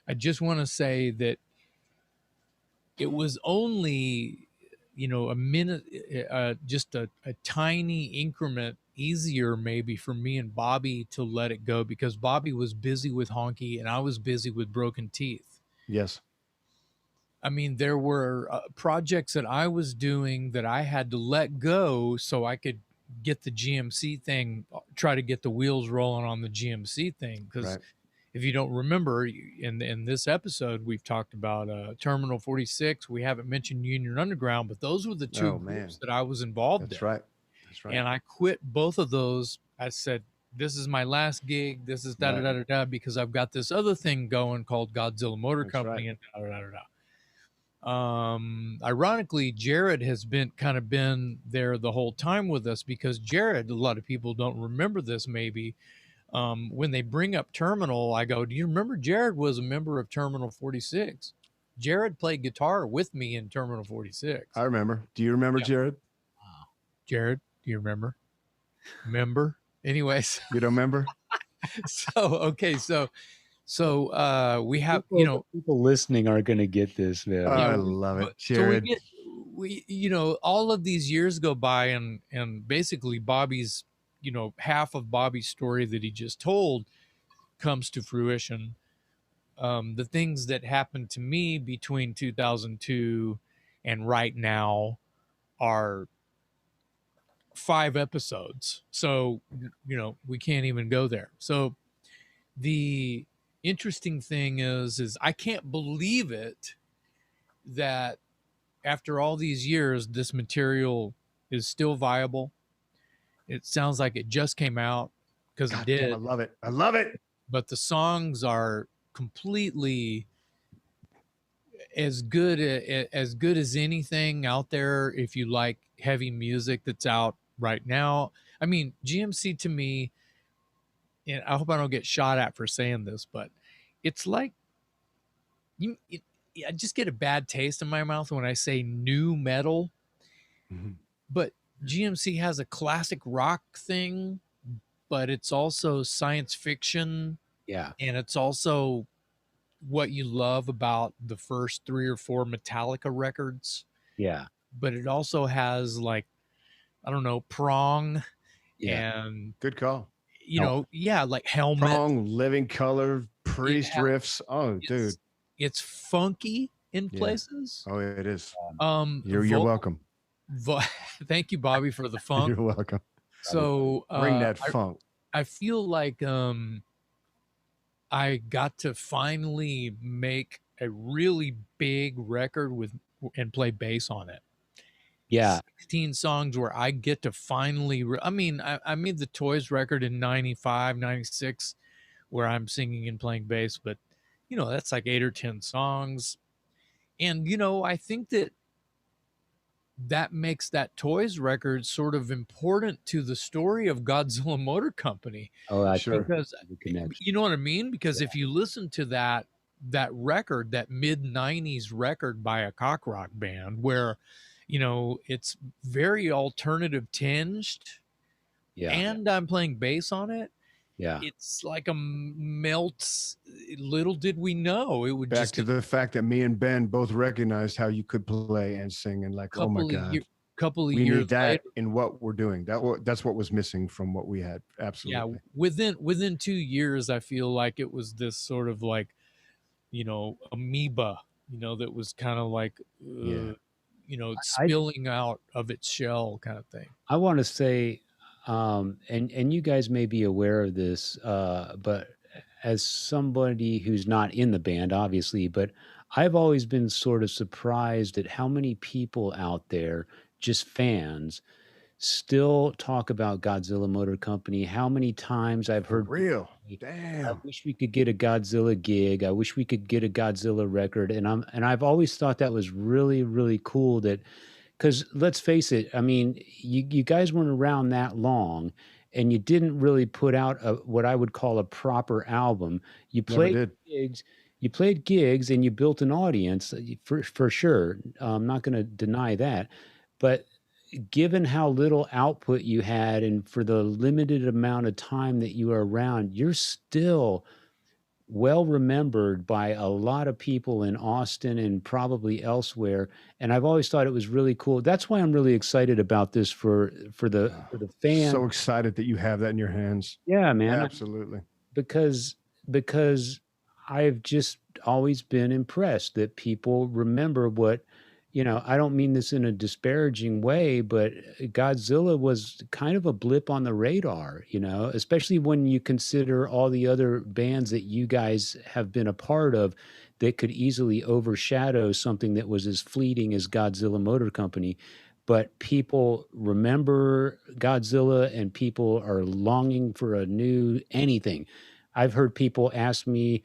I just want to say that it was only, a minute, just a tiny increment easier maybe for me and Bobby to let it go, because Bobby was busy with Honky and I was busy with Broken Teeth. Yes. I mean, there were projects that I was doing that I had to let go so I could get the GMC thing, try to get the wheels rolling on the GMC thing. Because Right. if you don't remember, in this episode, we've talked about Terminal 46. We haven't mentioned Union Underground, but those were the two Oh man, groups that I was involved that's in. right. That's right. And I quit both of those. I said, this is my last gig. This is da da da da da, because I've got this other thing going called Gahdzilla Motor Company, and da da da da. Ironically, Jared has been there the whole time with us, because Jared, a lot of people don't remember this maybe. When they bring up Terminal, I go, do you remember Jared was a member of Terminal 46? Jared played guitar with me in Terminal 46. I remember. Do you remember, Yeah. Jared? Wow. Jared, do you remember? Remember? Anyways. You don't remember? Okay. So we have, people listening are going to get this, man. I love it, Jared. So we all of these years go by, and basically Bobby's, half of Bobby's story that he just told comes to fruition. The things that happened to me between 2002 and right now are 5 episodes. So, we can't even go there. So the interesting thing is I can't believe it that after all these years, this material is still viable. It sounds like it just came out, because it did. Damn, I love it. I love it. But the songs are completely as good as anything out there if you like heavy music that's out right now. I mean, GMC to me, and I hope I don't get shot at for saying this, but it's like I just get a bad taste in my mouth when I say new metal. Mm-hmm. But GMC has a classic rock thing, but it's also science fiction. Yeah. And it's also what you love about the first 3 or 4 Metallica records. Yeah. But it also has, like, I don't know, Prong. Yeah. And good call. Like Helmet. Prong, Living Color, Priest riffs. Oh, dude. It's funky in places. Oh, it is. You're welcome. Thank you, Bobby, for the funk. You're welcome. So bring that funk. I feel like I got to finally make a really big record and play bass on it. Yeah. 16 songs where I get to finally, I made the Toys record in 95, 96, where I'm singing and playing bass, but that's like 8 or 10 songs. And, I think that makes that Toys record sort of important to the story of Gahdzilla Motor Company. Oh, sure. Because you know what I mean? Because if you listen to that record, that mid-90s record by a cock rock band, where, it's very alternative tinged, and I'm playing bass on it. Yeah. It's like a melt. Little did we know it would back to the fact that me and Ben both recognized how you could play and sing, and like, oh my God, couple of we years need that later, in what we're doing. That's what was missing from what we had. Absolutely. Yeah. Within 2 years, I feel like it was this sort of like, amoeba, that was kind of like, spilling out of its shell kind of thing. I want to say, and you guys may be aware of this, but as somebody who's not in the band, obviously, but I've always been sort of surprised at how many people out there, just fans, still talk about Gahdzilla Motor Company. How many times I've For heard people real. say, I Damn. wish we could get a Godzilla gig. I wish we could get a Godzilla record. And I've always thought that was really, really cool that, because let's face it, I mean, you guys weren't around that long, and you didn't really put out what I would call a proper album. You Never played did. gigs, you played gigs, and you built an audience for sure. I'm not going to deny that, but given how little output you had, and for the limited amount of time that you were around, you're still well remembered by a lot of people in Austin and probably elsewhere. And I've always thought it was really cool. That's why I'm really excited about this for the fan. So excited that you have that in your hands. Yeah, man. Absolutely. Because because I've just always been impressed that people remember what, I don't mean this in a disparaging way, but Godzilla was kind of a blip on the radar, especially when you consider all the other bands that you guys have been a part of that could easily overshadow something that was as fleeting as Godzilla Motor Company. But people remember Godzilla, and people are longing for a new anything. I've heard people ask me,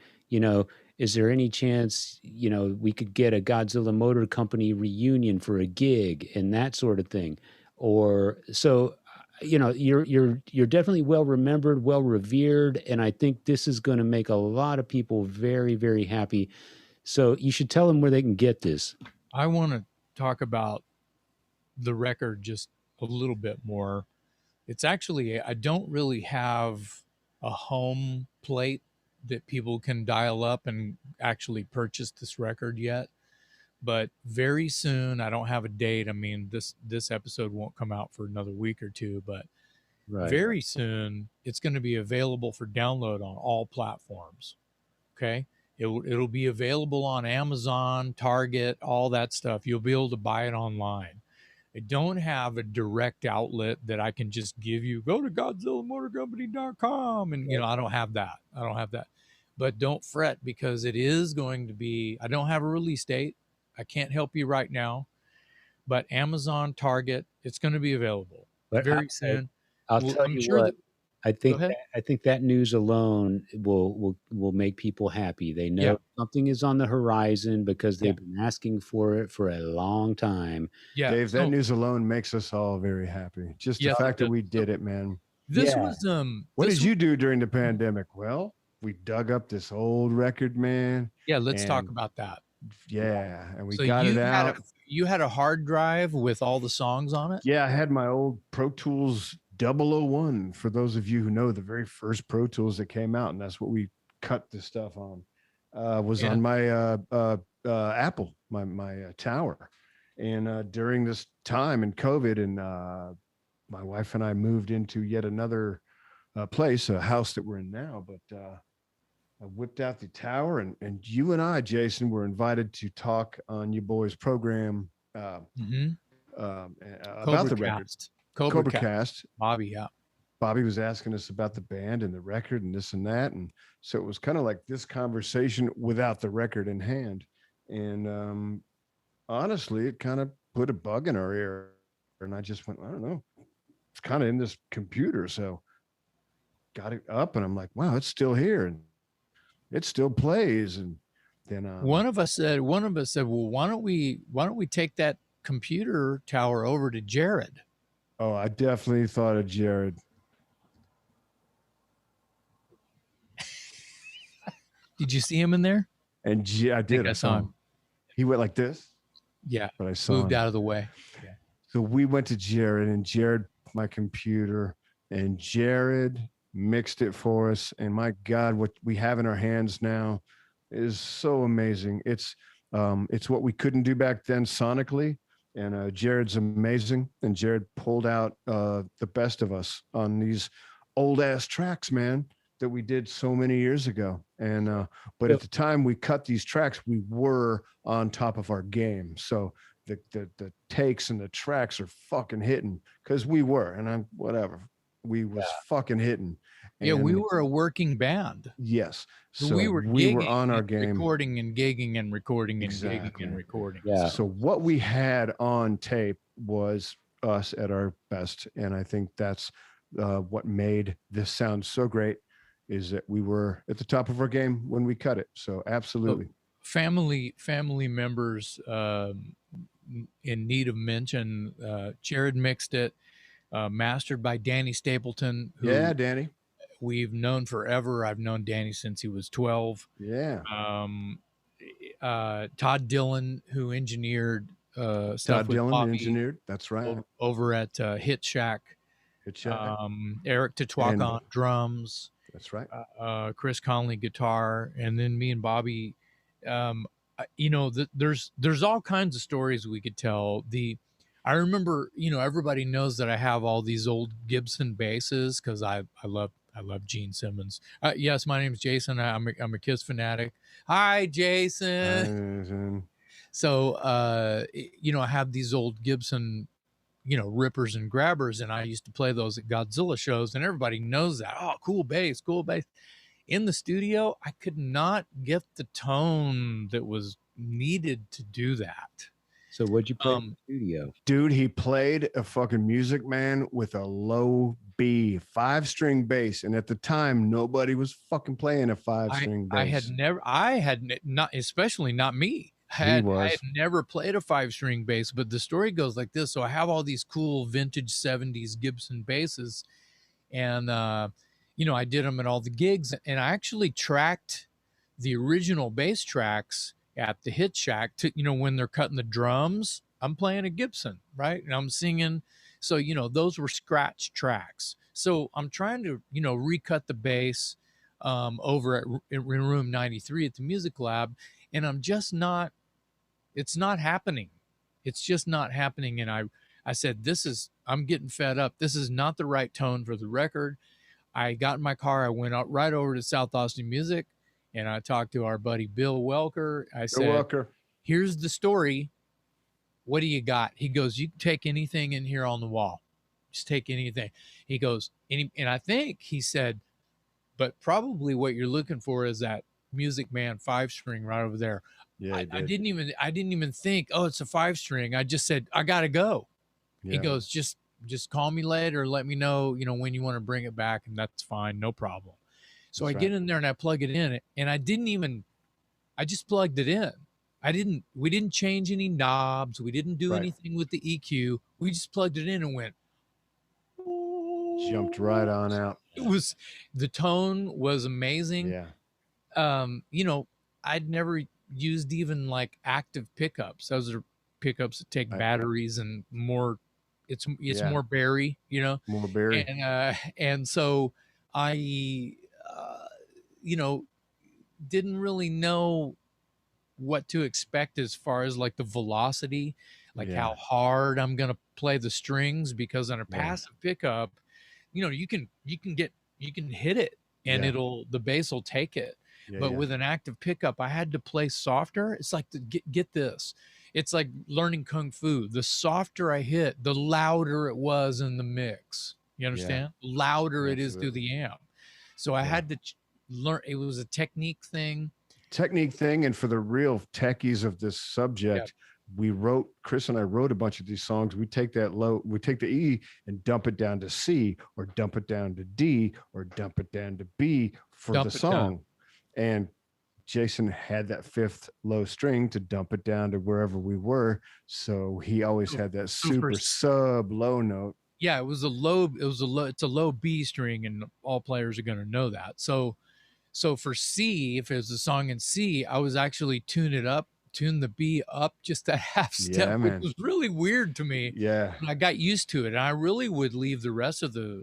is there any chance, we could get a Godzilla Motor Company reunion for a gig and that sort of thing? Or so, you're definitely well remembered, well revered, and I think this is going to make a lot of people very, very happy. So you should tell them where they can get this. I want to talk about the record just a little bit more. It's actually, I don't really have a home plate that people can dial up and actually purchase this record yet. But very soon, I don't have a date. I mean, this episode won't come out for another week or two, but Right. very soon it's going to be available for download on all platforms. Okay. It'll be available on Amazon, Target, all that stuff. You'll be able to buy it online. I don't have a direct outlet that I can just give you, go to GodzillaMotorCompany.com. And, I don't have that. But don't fret, because it is going to be, I don't have a release date. I can't help you right now. But Amazon, Target, it's going to be available But very soon. I'll Well, tell I'm you sure what, that, I go think ahead. that news alone will make people happy. They know Yeah. something is on the horizon because Yeah. they've been asking for it for a long time. Yeah. Dave, So, that news alone makes us all very happy. Just the yeah, fact it that we does. did it, man. This Yeah. was, What this did you do during the pandemic? Well, we dug up this old record, man. yeah, let's talk And about that. yeah, and we So got it you had out. you had a hard drive with all the songs on it? Yeah, I had my old Pro Tools 001. For those of you who know, the very first Pro Tools that came out, and that's what we cut the stuff on, was Yeah. on my Apple, my tower. And during this time in COVID, and my wife and I moved into yet another place, a house that we're in now. But I whipped out the tower, and you and I, Jason, were invited to talk on you boys' program Mm-hmm. about the record, Cobra Cobra Cast. Cast. Bobby, yeah. Bobby was asking us about the band and the record and this and that, and so it was kind of like this conversation without the record in hand. And honestly, it kind of put a bug in our ear, and I just went, I don't know, it's kind of in this computer, so got it up, and I'm like, wow, it's still here, and it still plays. And then One of us said, well, why don't we take that computer tower over to Jared? oh, I definitely thought of Jared. Did you see him in there? And I did. I saw him. He went like this, Yeah. but I saw Moved him. out of the way. Yeah. So we went to Jared, and Jared, my computer, and Jared mixed it for us. And my God, what we have in our hands now is so amazing. It's what we couldn't do back then sonically. And Jared's amazing. And Jared pulled out the best of us on these old ass tracks, man, that we did so many years ago. And but at the time we cut these tracks, we were on top of our game. So the takes and the tracks are fucking hitting, because we were, and I'm whatever, we was fucking hitting. Yeah, we And were a working band. yes, So so we were on our and game, recording and gigging and recording and gigging Exactly. and recording. Yeah. So what we had on tape was us at our best. And I think that's what made this sound so great, is that we were at the top of our game when we cut it. So absolutely. Family members in need of mention. Jared mixed it, mastered by Danny Stapleton, who Yeah, Danny. we've known forever. I've known Danny since he was 12. Yeah. Todd Dillon, who engineered stuff Todd with Dillon Bobby engineered. That's right. over at Hit Shack. Good shot. Eric Tatuaka And- on drums. That's right. Chris Conley guitar, and then me and Bobby. You know, there's all kinds of stories we could tell. I remember, you know, everybody knows that I have all these old Gibson basses because I love Gene Simmons. Yes, my name is Jason. I'm a Kiss fanatic. Hi, Jason. So, you know, I have these old Gibson, you know, rippers and grabbers, and I used to play those at Godzilla shows, and everybody knows that. Oh, cool bass, cool bass. In the studio, I could not get the tone that was needed to do that. So what'd you play in the studio? Dude, he played a fucking Music Man with a low B 5-string bass, and at the time, nobody was fucking playing a 5-string bass. I had not, especially not me. I had never played a 5-string bass, but the story goes like this. So I have all these cool vintage 70s Gibson basses, and you know, I did them at all the gigs, and I actually tracked the original bass tracks at the Hit Shack to, you know, when they're cutting the drums, I'm playing a Gibson, right? And I'm singing. So, you know, those were scratch tracks. So I'm trying to, you know, recut the bass over in room 93 at the Music Lab. And I'm just not, it's not happening. It's just not happening. And I said, I'm getting fed up. This is not the right tone for the record. I got in my car. I went out right over to South Austin Music, and I talked to our buddy Bill Welker. I said, here's the story. What do you got? He goes, you can take anything in here on the wall. Just take anything. He goes, and I think he said, but probably what you're looking for is that Music Man 5-string right over there. Yeah, I didn't even think, oh, it's a 5-string. I just said, I gotta go. Yeah. He goes, just call me later. Let me know, you know, when you want to bring it back, and that's fine, no problem. So I get in there and I plug it in, and I just plugged it in. We didn't change any knobs. We didn't do anything with the EQ. We just plugged it in and went. Jumped right on out. The tone was amazing. Yeah. You know, I'd never used even like active pickups. Those are pickups that take batteries and more. It's more Barry, you know, more Barry. And so I, you know, didn't really know what to expect as far as like the velocity, like how hard I'm going to play the strings, because on a passive pickup, you know, you can hit it and the bass will take it. But with an active pickup, I had to play softer. It's like, get this. It's like learning Kung Fu. The softer I hit, the louder it was in the mix. You understand? Louder it is through the amp. So I had to learn. It was a technique thing. And for the real techies of this subject, Chris and I wrote a bunch of these songs. We take the E and dump it down to C, or dump it down to D, or dump it down to B for the song. And Jason had that 5th low string to dump it down to wherever we were. So he always had that super sub low note. Yeah, it's a low B string, and all players are going to know that. So for C, if it was a song in C, I was actually tune the B up just a half step, which was really weird to me. Yeah. And I got used to it, and I really would leave the rest of the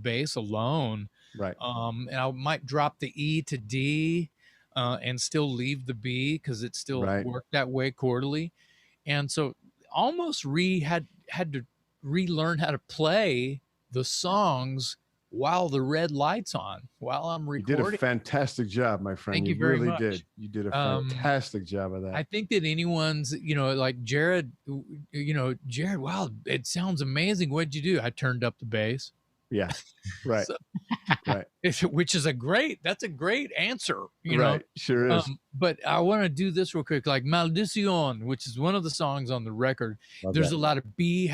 bass alone. Right. And I might drop the E to D, and still leave the B because it still worked that way chordally. And so almost had to relearn how to play the songs while the red light's on, while I'm recording. You did a fantastic job, my friend. Thank you very much. Did. You did a fantastic job of that. I think that anyone's, you know, like Jared, wow, it sounds amazing. What'd you do? I turned up the bass. Yeah. Right. So, Right. which is that's a great answer, you know. Right. Sure is. But I want to do this real quick, like Maldicion, which is one of the songs on the record. Love There's that. a lot of B.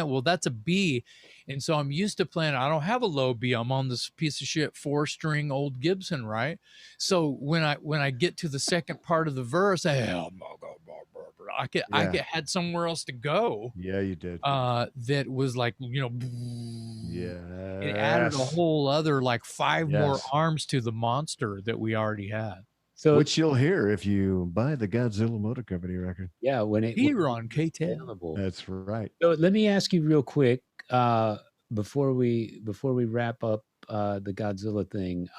Well, that's a B. And so I'm used to playing. I don't have a low B. I'm on this piece of shit 4-string old Gibson, right? So when I get to the second part of the verse, I Yeah. had somewhere else to go. Yeah, you did. That was like, you know, Yeah. it added a whole other like 5 more Yes. arms to the monster that we already had. So Which you'll hear if you buy the Godzilla Motor Company record. yeah, when it Here on K10. available. That's right. So let me ask you real quick before we wrap up the Godzilla thing.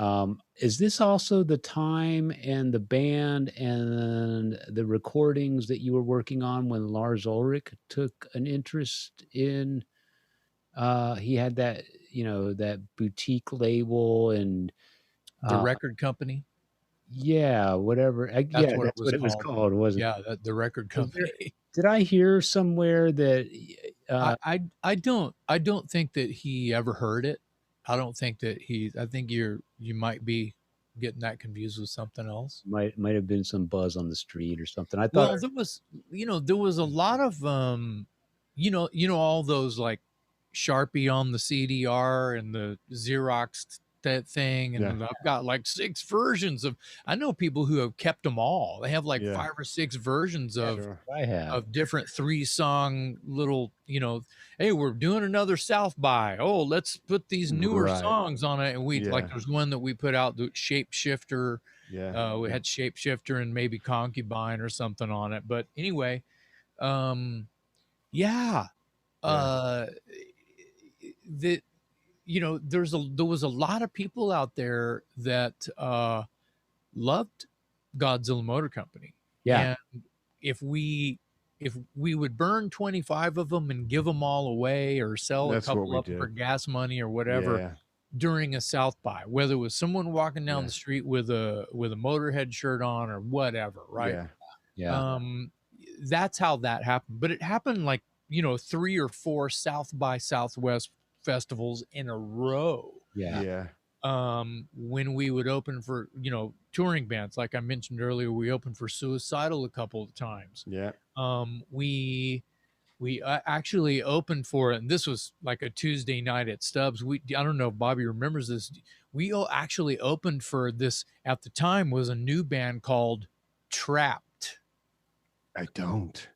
Is this also the time and the band and the recordings that you were working on when Lars Ulrich took an interest in? He had that, you know, that boutique label and The record company. yeah, whatever. That's Yeah, what that's what it was called, wasn't it? Yeah, the record Was there- company. Did I hear somewhere that I don't think that he ever heard it. I don't think that I think you might be getting that confused with something else. might have been some buzz on the street or something? I thought Well, there was a lot of all those like Sharpie on the CDR and the Xerox that thing, and Yeah. then I've got like 6 versions of. I know people who have kept them all. They have like Yeah. 5 or 6 versions of Sure. I have. of different 3-song little, hey, we're doing another South by. Oh, let's put these newer Right. songs on it. And we like Yeah. there's one that we put out, the Shapeshifter. Yeah. We had Shapeshifter and maybe Concubine or something on it. But anyway, yeah. That there was a lot of people out there that loved Godzilla Motor Company. Yeah. And if we would burn 25 of them and give them all away or sell That's a what couple we of them did. for gas money or whatever Yeah. during a South by, whether it was someone walking down Yeah. the street with a Motorhead shirt on or whatever, right? Yeah. Yeah. That's how that happened. But it happened like 3 or 4 South by Southwest festivals in a row. Yeah. Yeah. When we would open for touring bands, like I mentioned earlier, we opened for Suicidal a couple of times. Yeah. We actually opened for, and this was like a Tuesday night at Stubbs. I don't know if Bobby remembers this. We actually opened for this, at the time, was a new band called Trapped. I don't.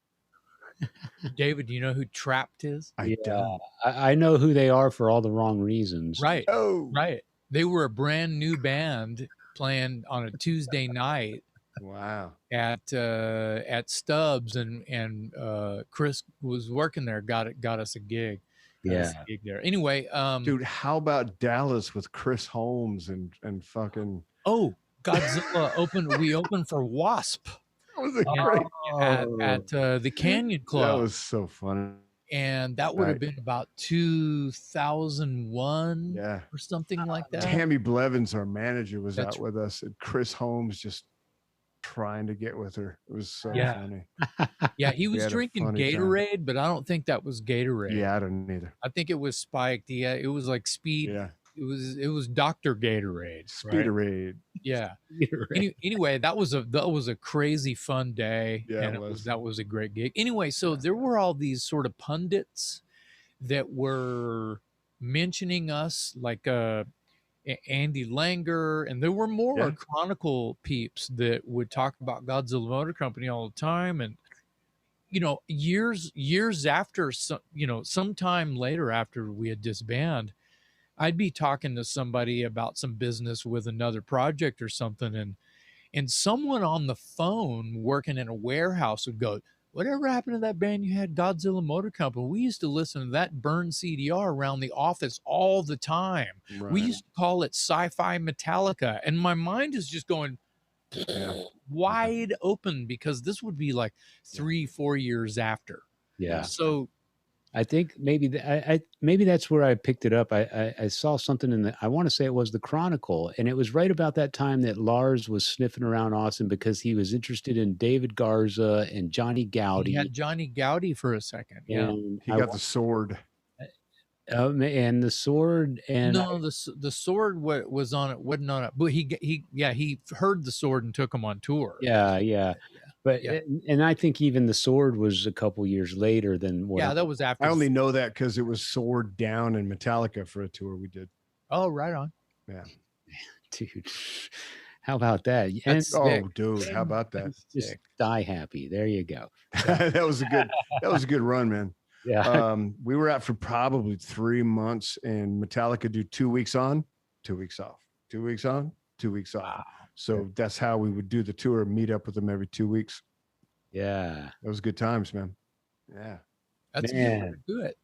David, do you know who Trapped is? I don't. I know who they are for all the wrong reasons. Right. Oh. Right. They were a brand new band playing on a Tuesday night Wow. at Stubbs, and Chris was working there, got us a gig. Yeah. There. Anyway, Dude, how about Dallas with Chris Holmes and fucking Godzilla we opened for Wasp. That was a great. At the Canyon Club. That was so funny. And that would have been about 2001 or something like that. Tammy Blevins, our manager, was That's out with us, and Chris Holmes just trying to get with her. It was so funny. Yeah, he was had a drinking funny time. Gatorade, but I don't think that was Gatorade. Yeah, I don't either. I think it was spiked. Yeah, it was like speed. Yeah. It was Dr. Gatorade. Speederade. Right? Yeah. Anyway, that was a crazy fun day. Yeah, and it was. That was a great gig. Anyway, so there were all these sort of pundits that were mentioning us, like Andy Langer, and there were more Chronicle peeps that would talk about Godzilla Motor Company all the time. And years after, sometime later after we had disbanded, I'd be talking to somebody about some business with another project or something, and someone on the phone working in a warehouse would go, "Whatever happened to that band you had, Godzilla Motor Company? We used to listen to that burn CDR around the office all the time. Right. We used to call it Sci-Fi Metallica." And my mind is just going wide open, because this would be like 3-4 years after. Yeah. So I think maybe maybe that's where I picked it up. I saw something in the, I want to say it was the Chronicle, and it was right about that time that Lars was sniffing around Austin because he was interested in David Garza and Johnny He Gowdy. had Johnny Gowdy for a second. Yeah. And He got the sword. And the sword, and No, the sword was on it, wasn't on it, but he heard the sword and took him on tour. yeah. But Yeah. and I think even the sword was a couple years later than what. Yeah, that was after. I only know that because it was Sword Down in Metallica for a tour we did. Oh, right on. Yeah. Dude, how about that? And That's sick. Oh, dude, how about that? just die happy. There you go. That was a good run, man. Yeah. We were out for probably 3 months, and Metallica do 2 weeks on, 2 weeks off, 2 weeks on, 2 weeks off. Wow. So that's how we would do the tour, meet up with them every 2 weeks. Yeah. That was good times, man. Yeah. That's a good way to do it.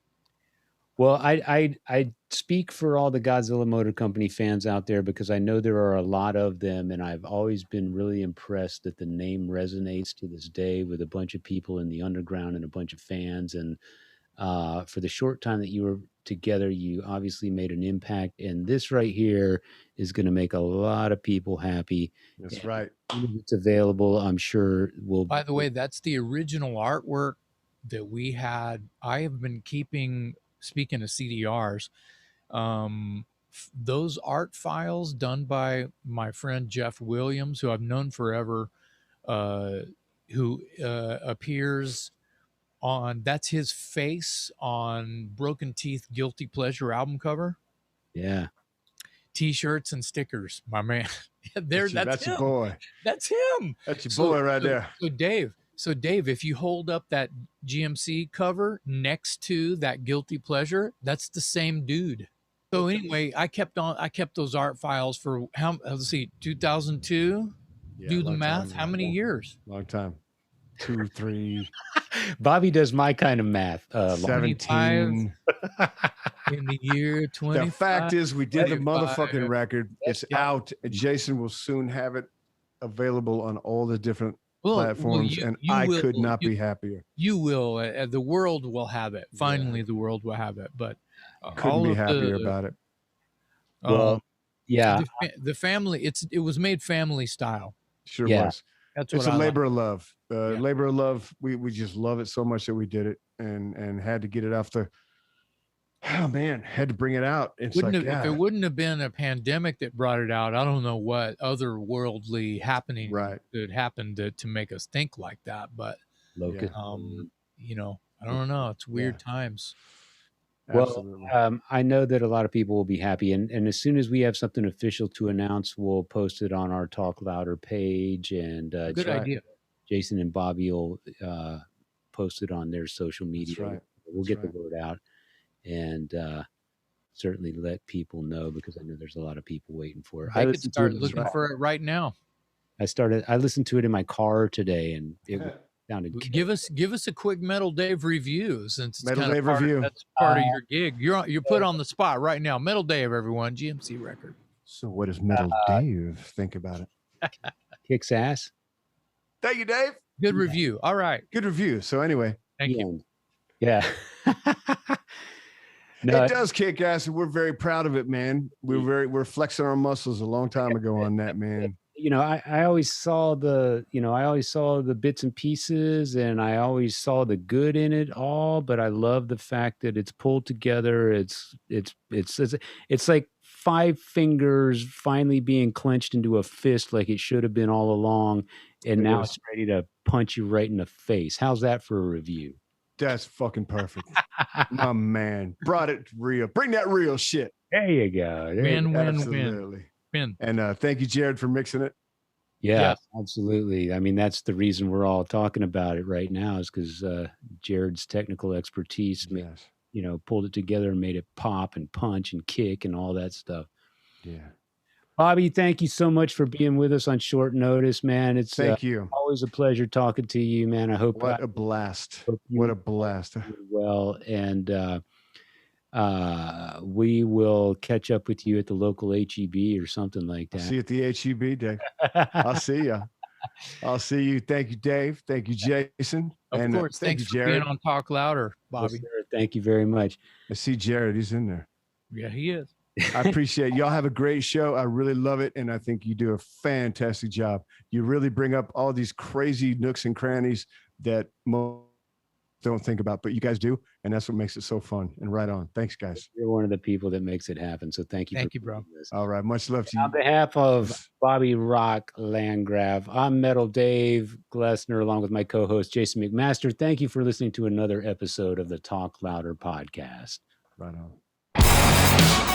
Well, I speak for all the Gahdzilla Motor Company fans out there because I know there are a lot of them, and I've always been really impressed that the name resonates to this day with a bunch of people in the underground and a bunch of fans. And for the short time that you were together, you obviously made an impact. And this right here is going to make a lot of people happy. That's right. When it's available, I'm sure will. By the way, that's the original artwork that we had. I have been keeping, speaking of CDRs, those art files done by my friend Jeff Williams, who I've known forever, who appears on, that's his face on Broken Teeth Guilty Pleasure album cover. Yeah. T-shirts and stickers, my man. That's him. Your boy. That's him. That's your boy right there. So Dave, if you hold up that GMC cover next to that Guilty Pleasure, that's the same dude. So anyway, I kept those art files for let's see, 2002. Yeah, Do the long math. time, How many years? Long time. 2, 3, Bobby does my kind of math. 17. In the year 20. The fact is, we did the 25. motherfucking record. It's out. Jason will soon have it available on all the different platforms, and I could not be happier. You will. The world will have it. Finally, the world will have it. But couldn't be happier about it. Well, yeah, the family. It was made family style. Sure was. That's it's what a I labor of love. Labor of love. We just love it so much that we did it and had to get it off the. Oh man, had to bring it out. It's if like, it wouldn't have been a pandemic that brought it out, I don't know what otherworldly happening that happened to make us think like that. But you know, I don't know. It's weird times. Absolutely. Well, I know that a lot of people will be happy, and as soon as we have something official to announce, we'll post it on our Talk Louder page, and good idea. Jason and Bobby will post it on their social media. That's right. We'll get the word out, and certainly let people know, because I know there's a lot of people waiting for it. I could start looking for it right now. I listened to it in my car today, and it sounded. Give us a quick Metal Dave review, since it's Metal Dave review. That's part of your gig. You're put on the spot right now. Metal Dave, everyone, GMC record. So what does Metal Dave think about it? Kicks ass. Thank you, Dave. Good review. All right. Good review. So anyway, thank you. Yeah. No, it does kick ass, and we're very proud of it, man. We're flexing our muscles a long time ago on that, man. You know, I always saw the bits and pieces, and I always saw the good in it all, but I love the fact that it's pulled together. It's like 5 fingers finally being clenched into a fist like it should have been all along, and now it's ready to punch you right in the face. How's that for a review? That's fucking perfect. My man. Brought it real. Bring that real shit. There you go. Absolutely. Win. And thank you, Jared, for mixing it. Yeah, absolutely. I mean, that's the reason we're all talking about it right now, is because Jared's technical expertise, pulled it together and made it pop and punch and kick and all that stuff. Yeah. Bobby, thank you so much for being with us on short notice, man. It's thank you. Always a pleasure talking to you, man. I hope what a blast. What a blast. Well, and we will catch up with you at the local HEB or something like that. I'll see you at the HEB, Dave. I'll see you. I'll see you. Thank you, Dave. Thank you, Jason. Of course. Thanks for being on Talk Louder, Bobby. Yes, Thank you very much. I see Jared. He's in there. Yeah, he is. I appreciate it. Y'all have a great show. I really love it. And I think you do a fantastic job. You really bring up all these crazy nooks and crannies that most don't think about, but you guys do. And that's what makes it so fun and right on. Thanks, guys. You're one of the people that makes it happen. So thank you. Thank you, bro. This. All right. Much love to you. On behalf of Bobby Rock Landgraf, I'm Metal Dave Glessner, along with my co-host Jason McMaster. Thank you for listening to another episode of the Talk Louder podcast. Right on.